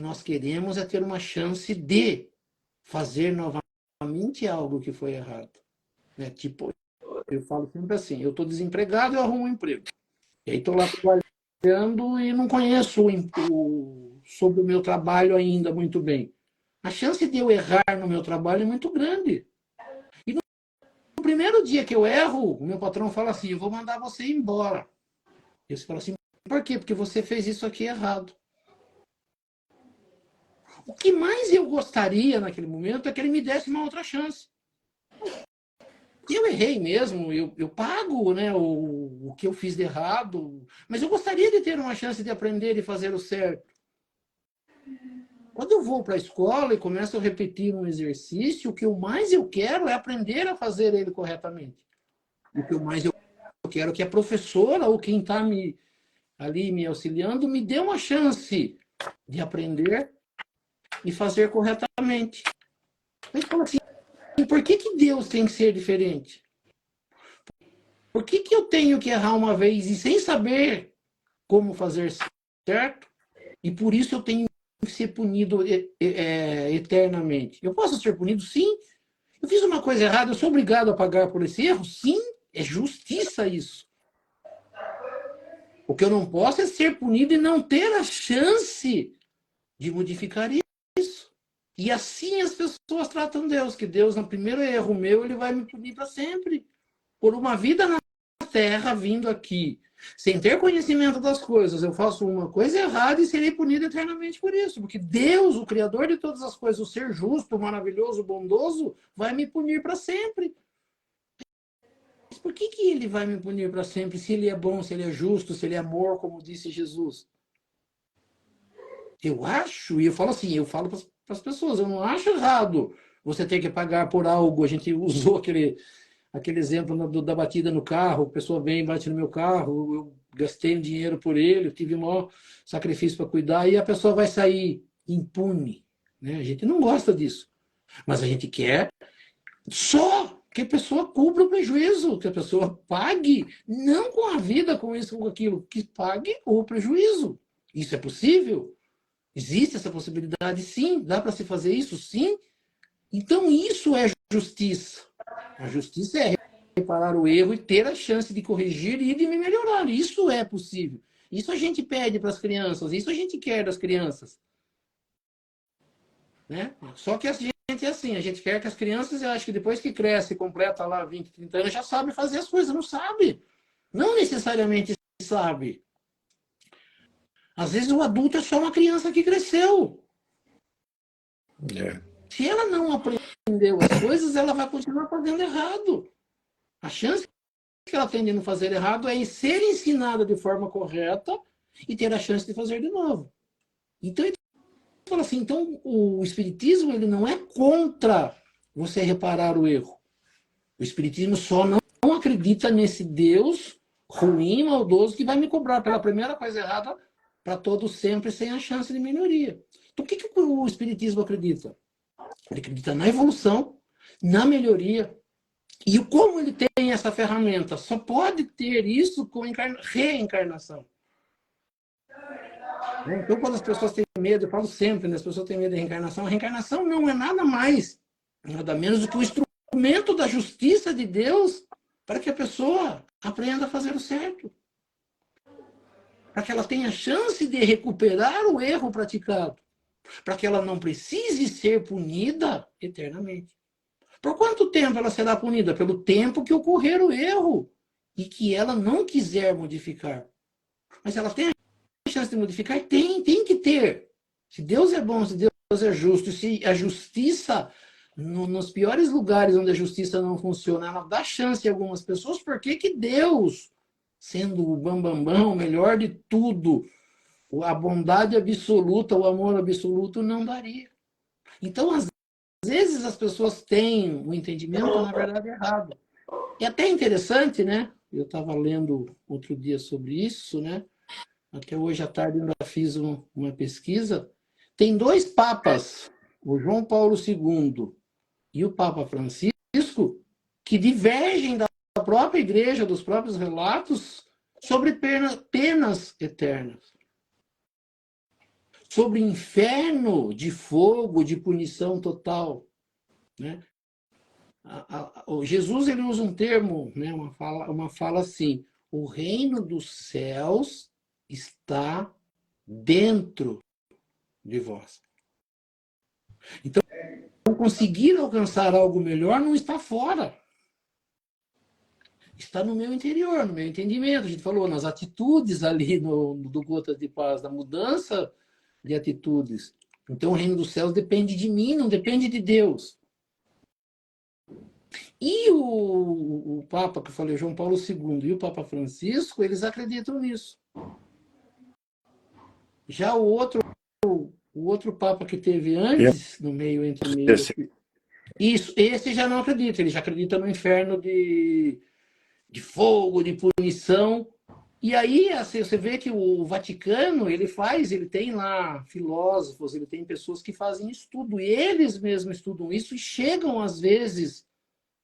nós queremos é ter uma chance de fazer novamente algo que foi errado. Né? Tipo, eu falo sempre assim, eu estou desempregado, eu arrumo um emprego. E aí estou lá trabalhando e não conheço sobre o meu trabalho ainda muito bem. A chance de eu errar no meu trabalho é muito grande. E no primeiro dia que eu erro, o meu patrão fala assim, eu vou mandar você embora. E você fala assim, por quê? Porque você fez isso aqui errado. O que mais eu gostaria naquele momento é que ele me desse uma outra chance. Eu errei mesmo, eu pago, né, o que eu fiz de errado, mas eu gostaria de ter uma chance de aprender e fazer o certo. Quando eu vou para a escola e começo a repetir um exercício, o que mais eu quero é aprender a fazer ele corretamente. O que mais eu quero é que a professora ou quem está ali me auxiliando me dê uma chance de aprender e fazer corretamente. Mas fala assim, por que Deus tem que ser diferente? Por que eu tenho que errar uma vez e sem saber como fazer certo? E por isso eu tenho que ser punido eternamente. Eu posso ser punido? Sim. Eu fiz uma coisa errada, eu sou obrigado a pagar por esse erro? Sim. É justiça isso. O que eu não posso é ser punido e não ter a chance de modificar isso. E assim as pessoas tratam Deus, que Deus, no primeiro erro meu, ele vai me punir para sempre. Por uma vida na Terra vindo aqui, sem ter conhecimento das coisas, eu faço uma coisa errada e serei punido eternamente por isso. Porque Deus, o Criador de todas as coisas, o ser justo, maravilhoso, bondoso, vai me punir para sempre. Mas por que ele vai me punir para sempre se ele é bom, se ele é justo, se ele é amor, como disse Jesus? Eu acho, e eu falo assim, eu falo para as pessoas, eu não acho errado você ter que pagar por algo. A gente usou aquele exemplo da batida no carro, a pessoa vem e bate no meu carro, eu gastei um dinheiro por ele, eu tive um maior sacrifício para cuidar, e a pessoa vai sair impune. Né? A gente não gosta disso. Mas a gente quer só que a pessoa cubra o prejuízo, que a pessoa pague, não com a vida, com isso, com aquilo, que pague o prejuízo. Isso é possível? Existe essa possibilidade? Sim. Dá para se fazer isso? Sim. Então, isso é justiça. A justiça é reparar o erro e ter a chance de corrigir e de me melhorar. Isso é possível. Isso a gente pede para as crianças, isso a gente quer das crianças. Né? Só que a gente é assim, a gente quer que as crianças, eu acho que depois que cresce, completa lá 20, 30 anos, já sabe fazer as coisas, não sabe. Não necessariamente sabe. Às vezes o adulto é só uma criança que cresceu. É. Se ela não aprendeu as coisas, ela vai continuar fazendo errado. A chance que ela tem de não fazer errado é em ser ensinada de forma correta e ter a chance de fazer de novo. Então, ele fala assim, então o espiritismo ele não é contra você reparar o erro. O espiritismo só não acredita nesse Deus ruim, maldoso, que vai me cobrar pela primeira coisa errada para todo sempre sem a chance de melhoria. Então, o que o espiritismo acredita? Ele acredita na evolução, na melhoria. E como ele tem essa ferramenta? Só pode ter isso com reencarnação. Então, quando as pessoas têm medo, eu falo sempre, né, as pessoas têm medo de reencarnação, a reencarnação não é nada mais, nada menos do que o instrumento da justiça de Deus para que a pessoa aprenda a fazer o certo. Para que ela tenha chance de recuperar o erro praticado. Para que ela não precise ser punida eternamente. Por quanto tempo ela será punida? Pelo tempo que ocorrer o erro e que ela não quiser modificar. Mas ela tem a chance de modificar? Tem que ter. Se Deus é bom, se Deus é justo, se a justiça, nos piores lugares onde a justiça não funciona, ela dá chance a algumas pessoas, por que que Deus, sendo o bambambam, o melhor de tudo, a bondade absoluta, o amor absoluto, não daria? Então, às vezes as pessoas têm um entendimento, na verdade, errado. É até interessante, né? Eu estava lendo outro dia sobre isso, né? Até hoje à tarde ainda fiz uma pesquisa. Tem dois papas, o João Paulo II e o Papa Francisco, que divergem da própria igreja, dos próprios relatos, sobre penas eternas. Sobre inferno de fogo, de punição total. Né? O Jesus ele usa um termo, né, uma fala assim: o reino dos céus está dentro de vós. Então, conseguir alcançar algo melhor não está fora. Está no meu interior, no meu entendimento. A gente falou nas atitudes ali do Gotas de Paz, da mudança de atitudes. Então, o reino dos céus depende de mim, não depende de Deus. E o Papa, que eu falei, João Paulo II, e o Papa Francisco, eles acreditam nisso. Já o outro Papa que teve antes, no meio, entre meio... Isso, esse já não acredita, ele já acredita no inferno de fogo, de punição. E aí assim, você vê que o Vaticano, ele tem lá filósofos, ele tem pessoas que fazem estudo, e eles mesmos estudam isso e chegam, às vezes,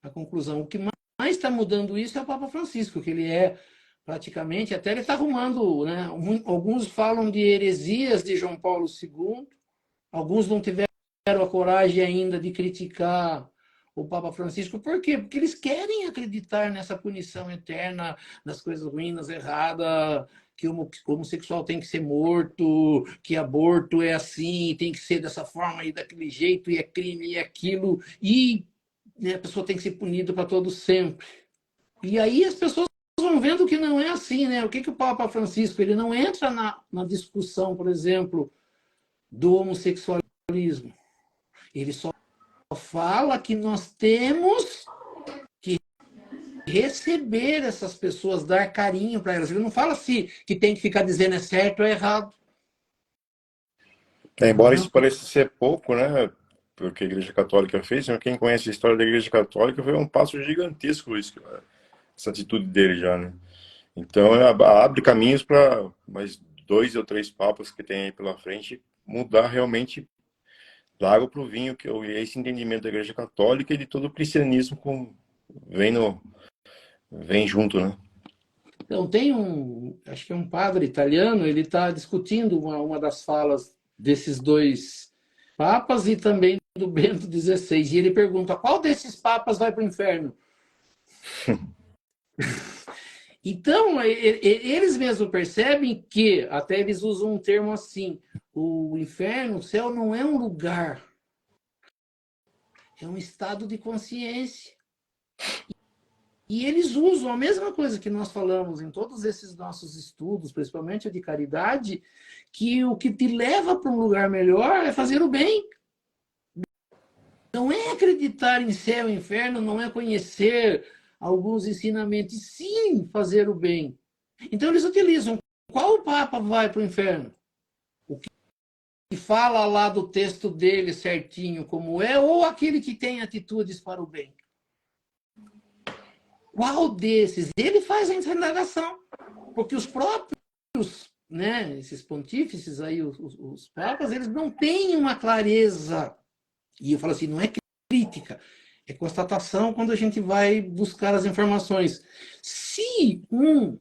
à conclusão. O que mais está mudando isso é o Papa Francisco, que ele é praticamente, até ele está arrumando, né? Alguns falam de heresias de João Paulo II, alguns não tiveram a coragem ainda de criticar o Papa Francisco. Por quê? Porque eles querem acreditar nessa punição eterna, nas coisas ruins, nas erradas, que o homossexual tem que ser morto, que aborto é assim, tem que ser dessa forma e daquele jeito, e é crime, e é aquilo, e né, a pessoa tem que ser punida para todo sempre. E aí as pessoas vão vendo que não é assim, né? O que o Papa Francisco, ele não entra na discussão, por exemplo, do homossexualismo. Ele só fala que nós temos que receber essas pessoas, dar carinho para elas. Ele não fala assim que tem que ficar dizendo é certo ou é errado. Embora isso pareça ser pouco, né? Porque a Igreja Católica fez, mas quem conhece a história da Igreja Católica foi um passo gigantesco isso, essa atitude dele já, né? Então abre caminhos para mais 2 ou 3 papas que tem aí pela frente mudar realmente da água para o vinho, que é esse entendimento da Igreja Católica e de todo o cristianismo vem junto, né? Então, acho que é um padre italiano, ele está discutindo uma das falas desses dois papas e também do Bento XVI. E ele pergunta, qual desses papas vai para o inferno? Então, eles mesmos percebem que, até eles usam um termo assim, o inferno, o céu não é um lugar, é um estado de consciência. E eles usam a mesma coisa que nós falamos em todos esses nossos estudos, principalmente o de caridade, que o que te leva para um lugar melhor é fazer o bem. Não é acreditar em céu e inferno, não é conhecer alguns ensinamentos, sim fazer o bem. Então eles utilizam qual papa vai para o inferno? O que fala lá do texto dele certinho como é, ou aquele que tem atitudes para o bem? Qual desses? Ele faz a indagação, porque os próprios, né, esses pontífices aí, os papas, eles não têm uma clareza. E eu falo assim, não é crítica, é constatação quando a gente vai buscar as informações. Se um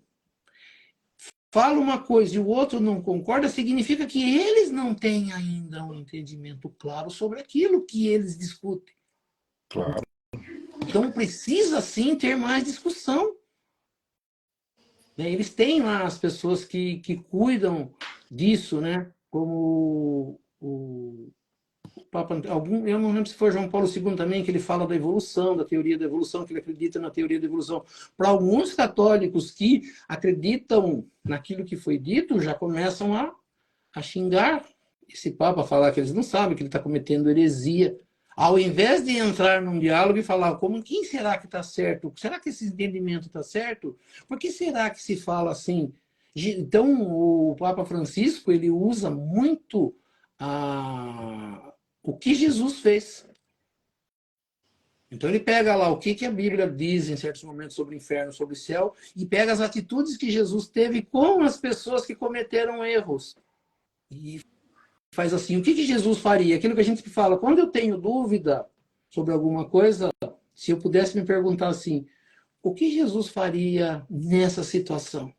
fala uma coisa e o outro não concorda, significa que eles não têm ainda um entendimento claro sobre aquilo que eles discutem. Claro. Então precisa sim ter mais discussão. Eles têm lá as pessoas que cuidam disso, né? Como o Papa, eu não lembro se foi João Paulo II também, que ele fala da evolução, da teoria da evolução, que ele acredita na teoria da evolução. Para alguns católicos que acreditam naquilo que foi dito, já começam a xingar esse Papa, falar que eles não sabem, que ele está cometendo heresia. Ao invés de entrar num diálogo e falar quem será que está certo? Será que esse entendimento está certo? Por que será que se fala assim? Então, o Papa Francisco, ele usa muito o que Jesus fez. Então ele pega lá o que a Bíblia diz em certos momentos sobre o inferno, sobre o céu, e pega as atitudes que Jesus teve com as pessoas que cometeram erros. E faz assim, o que Jesus faria? Aquilo que a gente fala, quando eu tenho dúvida sobre alguma coisa, se eu pudesse me perguntar assim, o que Jesus faria nessa situação?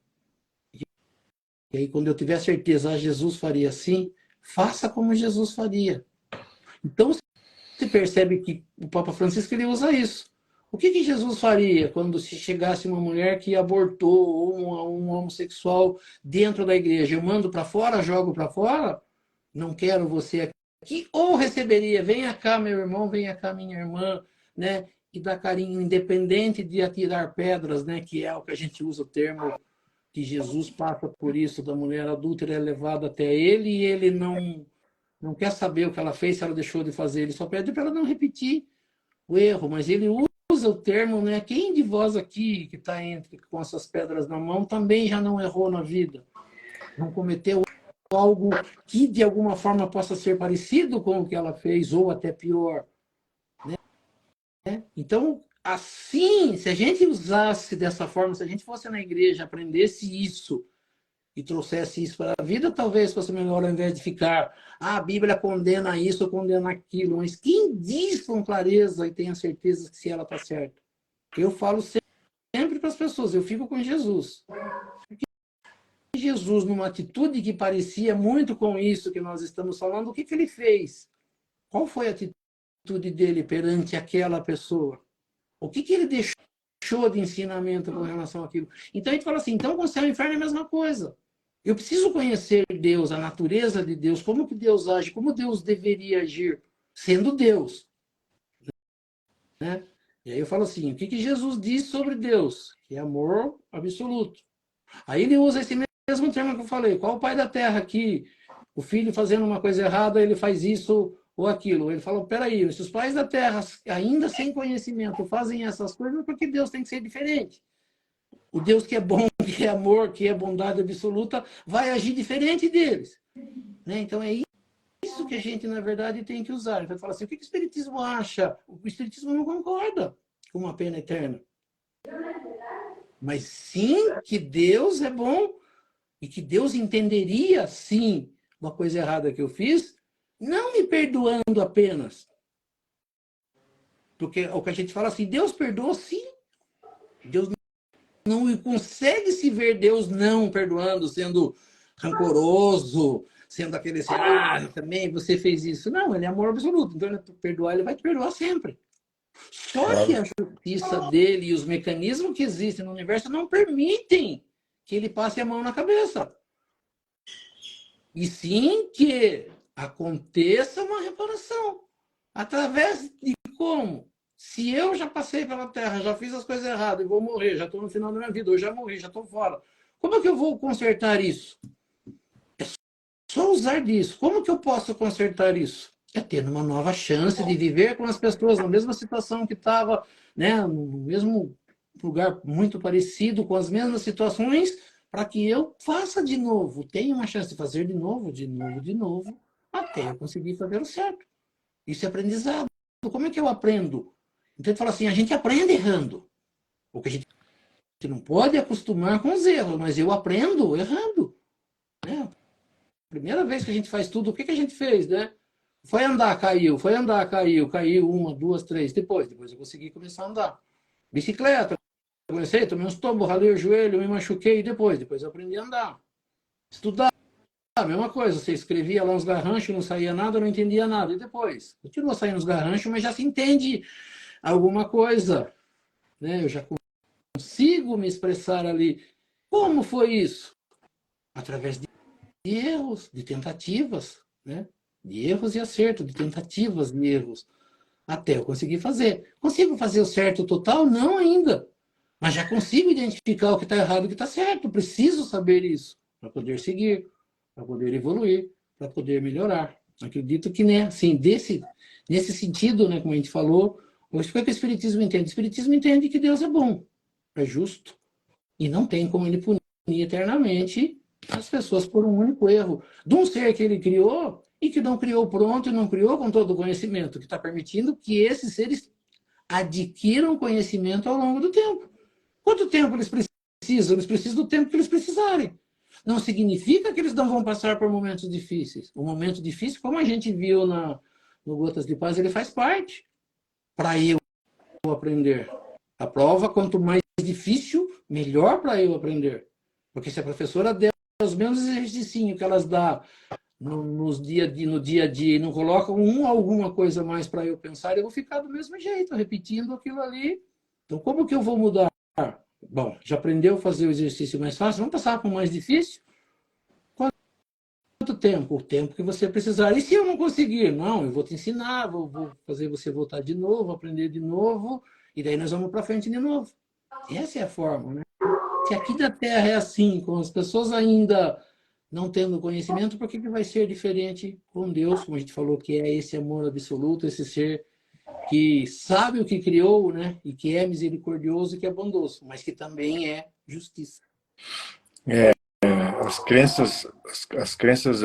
E aí, quando eu tiver certeza, Jesus faria assim, faça como Jesus faria. Então, você percebe que o Papa Francisco ele usa isso. O que Jesus faria quando se chegasse uma mulher que abortou ou um homossexual dentro da igreja? Eu mando para fora, jogo para fora? Não quero você aqui. Ou receberia, venha cá meu irmão, venha cá minha irmã, né? E dar carinho, independente de atirar pedras, né? Que é o que a gente usa o termo, que Jesus passa por isso, da mulher adúltera é levada até ele e ele não quer saber o que ela fez, se ela deixou de fazer, ele só pede para ela não repetir o erro, mas ele usa o termo, né? Quem de vós aqui que está com essas pedras na mão também já não errou na vida? Não cometeu algo que de alguma forma possa ser parecido com o que ela fez, ou até pior. Né? Então, assim, se a gente usasse dessa forma, se a gente fosse na igreja, aprendesse isso, e trouxesse isso para a vida, talvez fosse melhor ao invés de ficar, a Bíblia condena isso ou condena aquilo, mas quem diz com clareza e tenha certeza que se ela está certa? Eu falo sempre para as pessoas, eu fico com Jesus. Porque Jesus, numa atitude que parecia muito com isso que nós estamos falando, o que ele fez? Qual foi a atitude dele perante aquela pessoa? O que ele deixou de ensinamento com relação àquilo? Então a gente fala assim, então com o céu e o inferno é a mesma coisa. Eu preciso conhecer Deus, a natureza de Deus, como que Deus age, como Deus deveria agir, sendo Deus. Né? E aí eu falo assim, o que Jesus diz sobre Deus? Que é amor absoluto. Aí ele usa esse mesmo termo que eu falei, qual o pai da terra aqui? O filho fazendo uma coisa errada, ele faz isso ou aquilo. Ele fala, peraí, se os pais da terra, ainda sem conhecimento, fazem essas coisas, por que Deus tem que ser diferente? O Deus que é bom, que é amor, que é bondade absoluta, vai agir diferente deles. Né? Então é isso que a gente, na verdade, tem que usar. Então fala assim, o que o Espiritismo acha? O Espiritismo não concorda com uma pena eterna. Mas sim que Deus é bom e que Deus entenderia, sim, uma coisa errada que eu fiz, não me perdoando apenas. Porque o que a gente fala assim, Deus perdoa sim. Deus não consegue se ver Deus não perdoando, sendo rancoroso, sendo aquele assim, também você fez isso. Não, ele é amor absoluto. Então, ele perdoar, ele vai te perdoar sempre. Só que Claro. a justiça dele e os mecanismos que existem no universo não permitem que ele passe a mão na cabeça. E sim que aconteça uma reparação. Através de como? Se eu já passei pela Terra, já fiz as coisas erradas e vou morrer, já estou no final da minha vida, eu já morri, já estou fora. Como é que eu vou consertar isso? Só usar disso. Como que eu posso consertar isso? É tendo uma nova chance de viver com as pessoas na mesma situação que estava, né, no mesmo lugar muito parecido, com as mesmas situações, para que eu faça de novo, tenha uma chance de fazer de novo, de novo, de novo, até eu conseguir fazer o certo. Isso é aprendizado. Como é que eu aprendo? Então ele fala assim, a gente aprende errando. O que a gente não pode é acostumar com os erros, mas eu aprendo errando. Né? Primeira vez que a gente faz tudo, o que que a gente fez, né? Foi andar, caiu, foi andar, caiu, caiu uma, duas, três, depois eu consegui começar a andar. Bicicleta, comecei, tomei uns tombos, ralei o joelho, me machuquei, depois eu aprendi a andar. Estudar, a mesma coisa, você escrevia lá uns garranchos, não saía nada, não entendia nada, e depois? Continua saindo os garranchos, mas já se entende alguma coisa, né? Eu já consigo me expressar ali. Como foi isso? Através de erros, de tentativas, né? De erros e acertos, de tentativas e erros, até eu conseguir fazer. Consigo fazer o certo total? Não ainda. Mas já consigo identificar o que está errado e o que está certo. Preciso saber isso para poder seguir, para poder evoluir, para poder melhorar. Acredito que, né, assim, nesse sentido, né, como a gente falou, o que o Espiritismo entende? O Espiritismo entende que Deus é bom, é justo, e não tem como ele punir eternamente as pessoas por um único erro de um ser que ele criou e que não criou pronto e não criou com todo o conhecimento, que está permitindo que esses seres adquiram conhecimento ao longo do tempo. Quanto tempo eles precisam? Eles precisam do tempo que eles precisarem. Não significa que eles não vão passar por momentos difíceis. O momento difícil, como a gente viu no Gotas de Paz, ele faz parte para eu aprender. A prova, quanto mais difícil, melhor para eu aprender. Porque se a professora der os mesmos exercícios que elas dão no dia a dia e não colocam alguma coisa mais para eu pensar, eu vou ficar do mesmo jeito, repetindo aquilo ali. Então, como que eu vou mudar? Bom, já aprendeu a fazer o exercício mais fácil? Vamos passar para o mais difícil? Quanto tempo? O tempo que você precisar. E se eu não conseguir? Não, eu vou te ensinar, vou fazer você voltar de novo, aprender de novo, e daí nós vamos para frente de novo. Essa é a forma, né? Se aqui na Terra é assim, com as pessoas ainda não tendo conhecimento, por que vai ser diferente com Deus, como a gente falou, que é esse amor absoluto, esse ser que sabe o que criou, né? E que é misericordioso e que é bondoso, mas que também é justiça. As crenças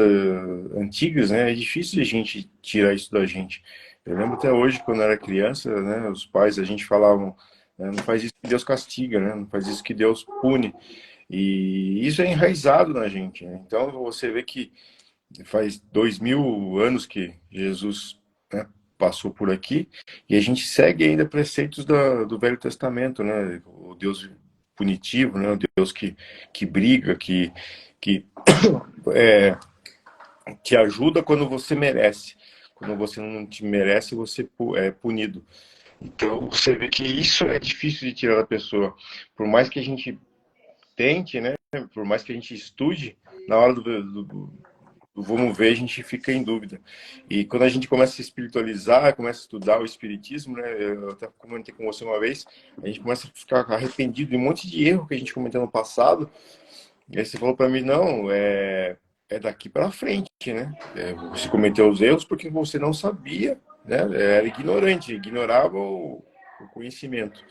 antigas, né? É difícil a gente tirar isso da gente. Eu lembro até hoje, quando eu era criança, né? Os pais, a gente falavam, né, não faz isso que Deus castiga, né? Não faz isso que Deus pune. E isso é enraizado na gente, né? Então, você vê que faz 2000 anos que Jesus, né, passou por aqui e a gente segue ainda preceitos do Velho Testamento, né? O Deus punitivo, né? O Deus que briga, que é, te ajuda quando você merece. Quando você não te merece, você é punido. Então, você vê que isso é difícil de tirar da pessoa. Por mais que a gente tente, né? Por mais que a gente estude, na hora do vamos ver, a gente fica em dúvida. E quando a gente começa a se espiritualizar, começa a estudar o espiritismo, né? Eu até comentei com você uma vez, a gente começa a ficar arrependido de um monte de erro que a gente cometeu no passado. E aí você falou para mim, não, é daqui para frente, né? Você cometeu os erros porque você não sabia, né? Era ignorante, ignorava o conhecimento.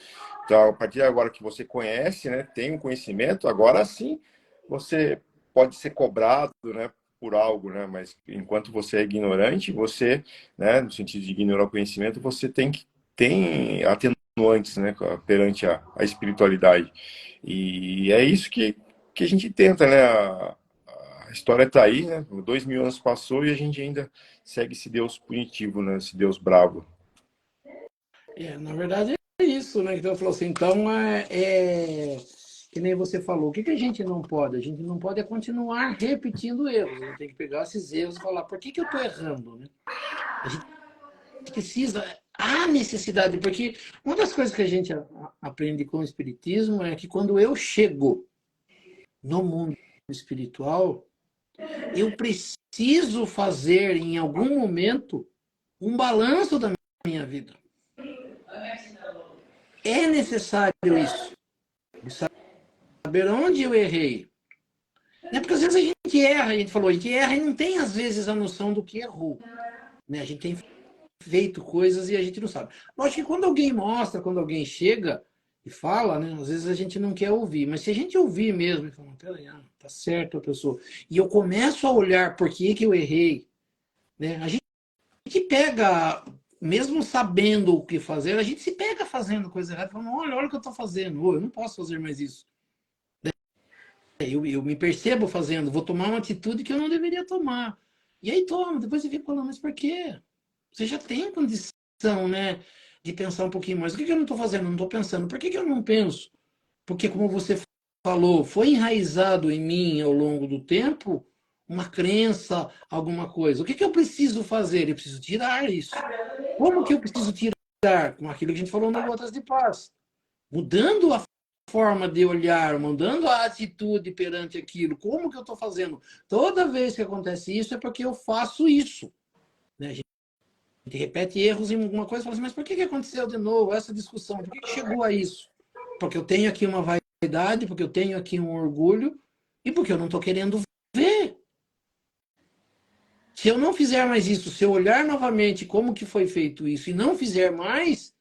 Então, a partir de agora que você conhece, né, tem um conhecimento, agora sim você pode ser cobrado, né, por algo, né? Mas enquanto você é ignorante, você, né, no sentido de ignorar o conhecimento, você tem atenuantes, né, perante a espiritualidade. E é isso que a gente tenta, né? A história está aí, né? 2000 anos passou e a gente ainda segue esse Deus punitivo, né? Esse Deus bravo. Na verdade é isso, né? Então falou assim, então que nem você falou, o que a gente não pode? A gente não pode é continuar repetindo erros. A gente tem que pegar esses erros e falar, por que eu estou errando? Né? A gente precisa, há necessidade, porque uma das coisas que a gente aprende com o Espiritismo é que quando eu chego no mundo espiritual, eu preciso fazer em algum momento um balanço da minha vida. É necessário isso. Saber onde eu errei. Né? Porque às vezes a gente erra, a gente falou, a gente erra e não tem às vezes a noção do que errou. Né? A gente tem feito coisas e a gente não sabe. Lógico que quando alguém mostra, quando alguém chega e fala, né? Às vezes a gente não quer ouvir. Mas se a gente ouvir mesmo e falar, peraí, tá certo a pessoa. E eu começo a olhar por que eu errei. Né? A gente pega, mesmo sabendo o que fazer, a gente se pega fazendo coisa errada, falando, olha o que eu estou fazendo, eu não posso fazer mais isso. Eu me percebo fazendo, vou tomar uma atitude que eu não deveria tomar. E aí toma, depois você fica falando, mas por quê? Você já tem condição, né, de pensar um pouquinho mais. O que eu não estou fazendo? Não estou pensando. Por que eu não penso? Porque, como você falou, foi enraizado em mim ao longo do tempo uma crença, alguma coisa. O que eu preciso fazer? Eu preciso tirar isso. Como que eu preciso tirar? Com aquilo que a gente falou no Gotas de Paz. Mudando a forma de olhar, mudando a atitude perante aquilo. Como que eu estou fazendo? Toda vez que acontece isso é porque eu faço isso. Né? A gente repete erros em alguma coisa e fala assim, mas por que aconteceu de novo essa discussão? Por que chegou a isso? Porque eu tenho aqui uma vaidade, porque eu tenho aqui um orgulho e porque eu não estou querendo ver. Se eu não fizer mais isso, se eu olhar novamente como que foi feito isso e não fizer mais,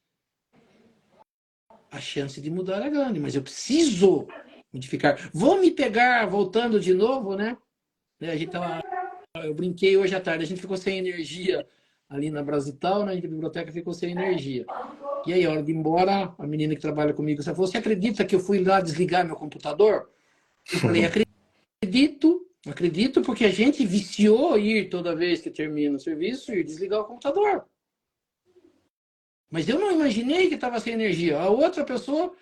a chance de mudar é grande, mas eu preciso modificar. Vou me pegar, voltando de novo, né? A gente tava, eu brinquei hoje à tarde, a gente ficou sem energia ali na Brasital, né? A biblioteca ficou sem energia. E aí, a hora de ir embora, a menina que trabalha comigo, você falou, você acredita que eu fui lá desligar meu computador? Eu falei, acredito, porque a gente viciou ir toda vez que termina o serviço e desligar o computador. Mas eu não imaginei que estava sem energia. A outra pessoa,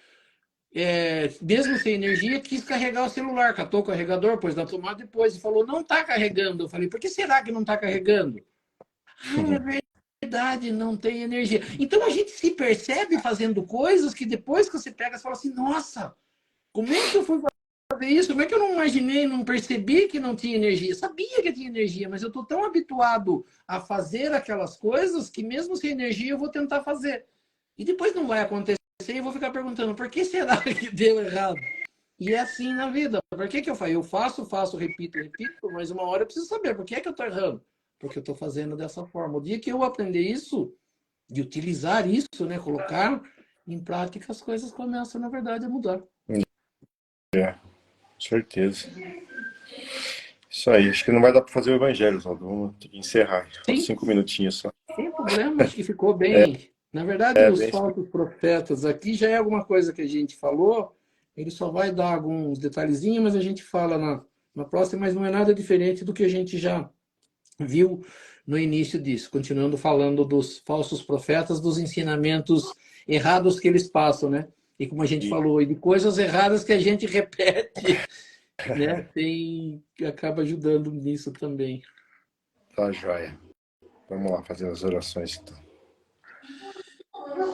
mesmo sem energia, quis carregar o celular, catou o carregador, pôs na tomada depois e falou, não está carregando. Eu falei, por que será que não está carregando? É verdade, não tem energia. Então a gente se percebe fazendo coisas que depois que você pega, você fala assim, nossa, como é que eu fui fazer isso? Como é que eu não imaginei, não percebi que não tinha energia? Sabia que tinha energia, mas eu estou tão habituado a fazer aquelas coisas que mesmo sem energia eu vou tentar fazer. E depois não vai acontecer e eu vou ficar perguntando, por que será que deu errado? E é assim na vida. Por que eu faço? Eu faço, repito, mas uma hora eu preciso saber por que eu estou errando. Porque eu estou fazendo dessa forma. O dia que eu aprender isso, de utilizar isso, né, colocar em prática, as coisas começam, na verdade, a mudar. Certeza. Isso aí, acho que não vai dar para fazer o evangelho, só vamos ter que encerrar. Faltam 5 minutinhos só. Sem problema, acho que ficou bem. Na verdade, os falsos profetas aqui já é alguma coisa que a gente falou, ele só vai dar alguns detalhezinhos, mas a gente fala na próxima, mas não é nada diferente do que a gente já viu no início disso. Continuando falando dos falsos profetas, dos ensinamentos errados que eles passam, né? E como a gente falou, e de coisas erradas que a gente repete, né? Que acaba ajudando nisso também. Tá joia. Vamos lá fazer as orações então.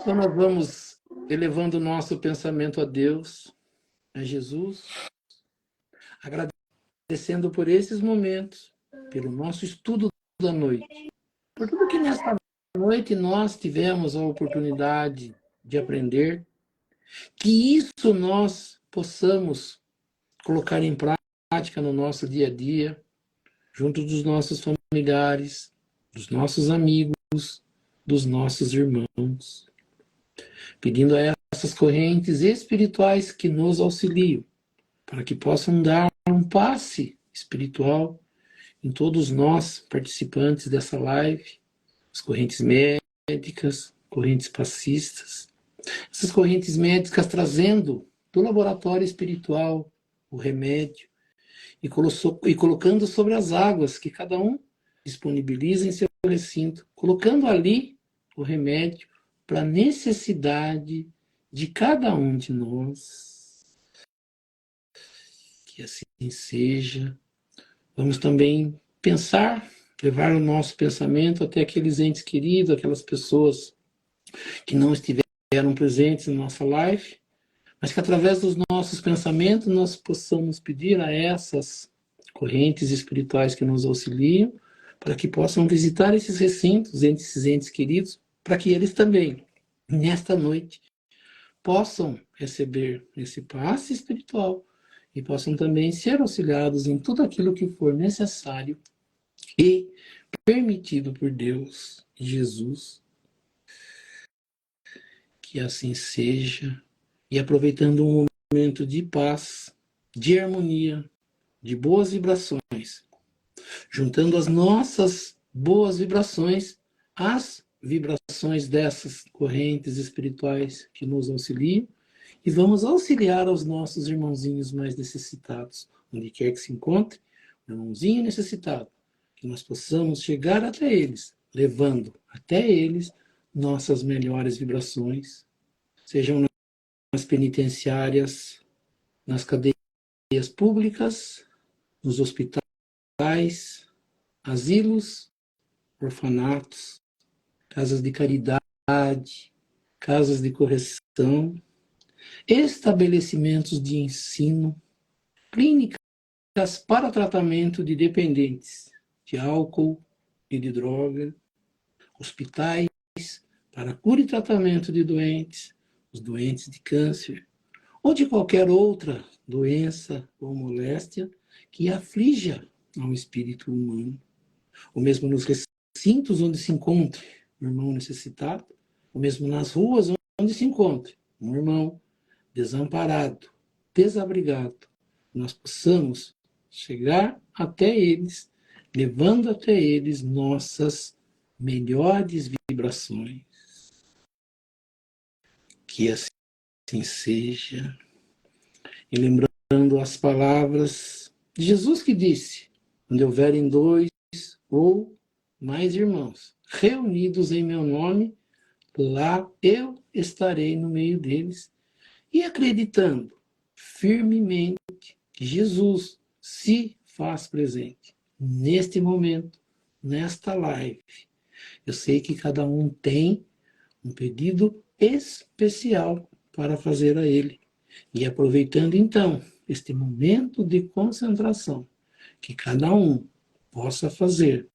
Então nós vamos elevando o nosso pensamento a Deus, a Jesus, agradecendo por esses momentos, pelo nosso estudo da noite, por tudo que nesta noite nós tivemos a oportunidade de aprender, que isso nós possamos colocar em prática no nosso dia a dia, junto dos nossos familiares, dos nossos amigos, dos nossos irmãos, pedindo a essas correntes espirituais que nos auxiliam, para que possam dar um passe espiritual em todos nós, participantes dessa live, as correntes médicas, correntes passistas, essas correntes médicas trazendo do laboratório espiritual o remédio e colocando sobre as águas que cada um disponibiliza em seu recinto, colocando ali o remédio para a necessidade de cada um de nós. Que assim seja. Vamos também pensar, levar o nosso pensamento até aqueles entes queridos, aquelas pessoas que não estiveram presentes na nossa live, mas que através dos nossos pensamentos nós possamos pedir a essas correntes espirituais que nos auxiliam, para que possam visitar esses recintos, esses entes queridos, para que eles também, nesta noite, possam receber esse passe espiritual e possam também ser auxiliados em tudo aquilo que for necessário e permitido por Deus e Jesus. Que assim seja. E aproveitando um momento de paz, de harmonia, de boas vibrações, juntando as nossas boas vibrações às vibrações dessas correntes espirituais que nos auxiliam, e vamos auxiliar aos nossos irmãozinhos mais necessitados, onde quer que se encontre, um irmãozinho necessitado, que nós possamos chegar até eles, levando até eles nossas melhores vibrações, sejam nas penitenciárias, nas cadeias públicas, nos hospitais, asilos, orfanatos, casas de caridade, casas de correção, estabelecimentos de ensino, clínicas para tratamento de dependentes de álcool e de droga, hospitais para cura e tratamento de doentes, os doentes de câncer, ou de qualquer outra doença ou moléstia que aflija ao espírito humano, ou mesmo nos recintos onde se encontre um irmão necessitado, ou mesmo nas ruas onde se encontre um irmão desamparado, desabrigado, nós possamos chegar até eles, levando até eles nossas melhores vibrações. Que assim seja. E lembrando as palavras de Jesus que disse: onde houverem dois ou mais irmãos reunidos em meu nome, lá eu estarei no meio deles. E acreditando firmemente que Jesus se faz presente neste momento, nesta live. Eu sei que cada um tem um pedido especial para fazer a ele. E aproveitando então este momento de concentração, que cada um possa fazer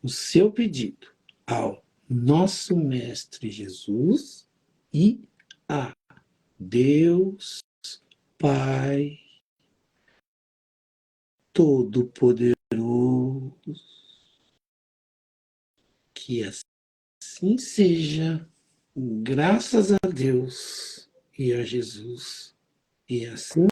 o seu pedido ao nosso Mestre Jesus e a Deus Pai Todo-Poderoso. Que assim seja, graças a Deus e a Jesus. E assim,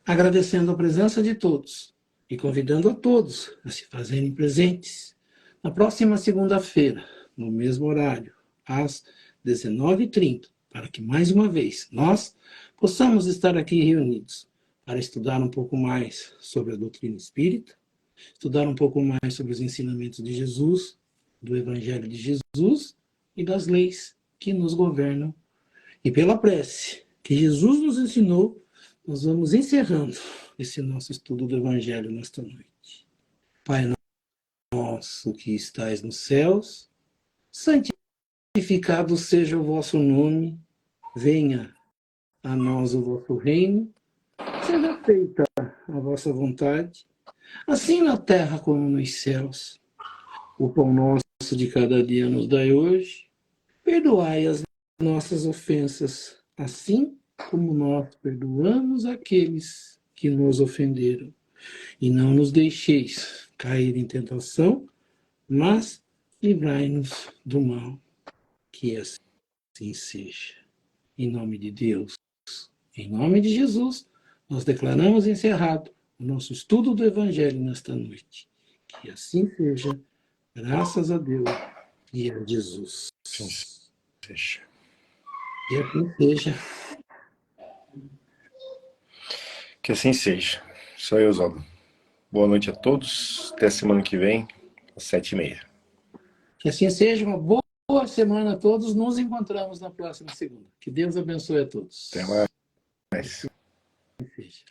agradecendo a presença de todos e convidando a todos a se fazerem presentes na próxima segunda-feira, no mesmo horário, às 19h30, para que mais uma vez nós possamos estar aqui reunidos para estudar um pouco mais sobre a doutrina espírita, estudar um pouco mais sobre os ensinamentos de Jesus, do Evangelho de Jesus e das leis que nos governam. E pela prece que Jesus nos ensinou, nós vamos encerrando esse nosso estudo do Evangelho nesta noite. Pai nosso que estais nos céus, santificado seja o vosso nome, venha a nós o vosso reino, seja feita a vossa vontade, assim na terra como nos céus. O pão nosso de cada dia nos dai hoje, perdoai as nossas ofensas, assim como nós perdoamos aqueles que nos ofenderam. E não nos deixeis cair em tentação, mas livrai-nos do mal. Que assim seja. Em nome de Deus, em nome de Jesus, nós declaramos encerrado o nosso estudo do Evangelho nesta noite. Que assim seja, graças a Deus e a Jesus. Seja. Que assim seja. Que assim seja. Sou eu, Zaldo. Boa noite a todos. Até semana que vem, às 7h30. Que assim seja, uma boa semana a todos. Nos encontramos na próxima segunda. Que Deus abençoe a todos. Até mais. Que assim seja.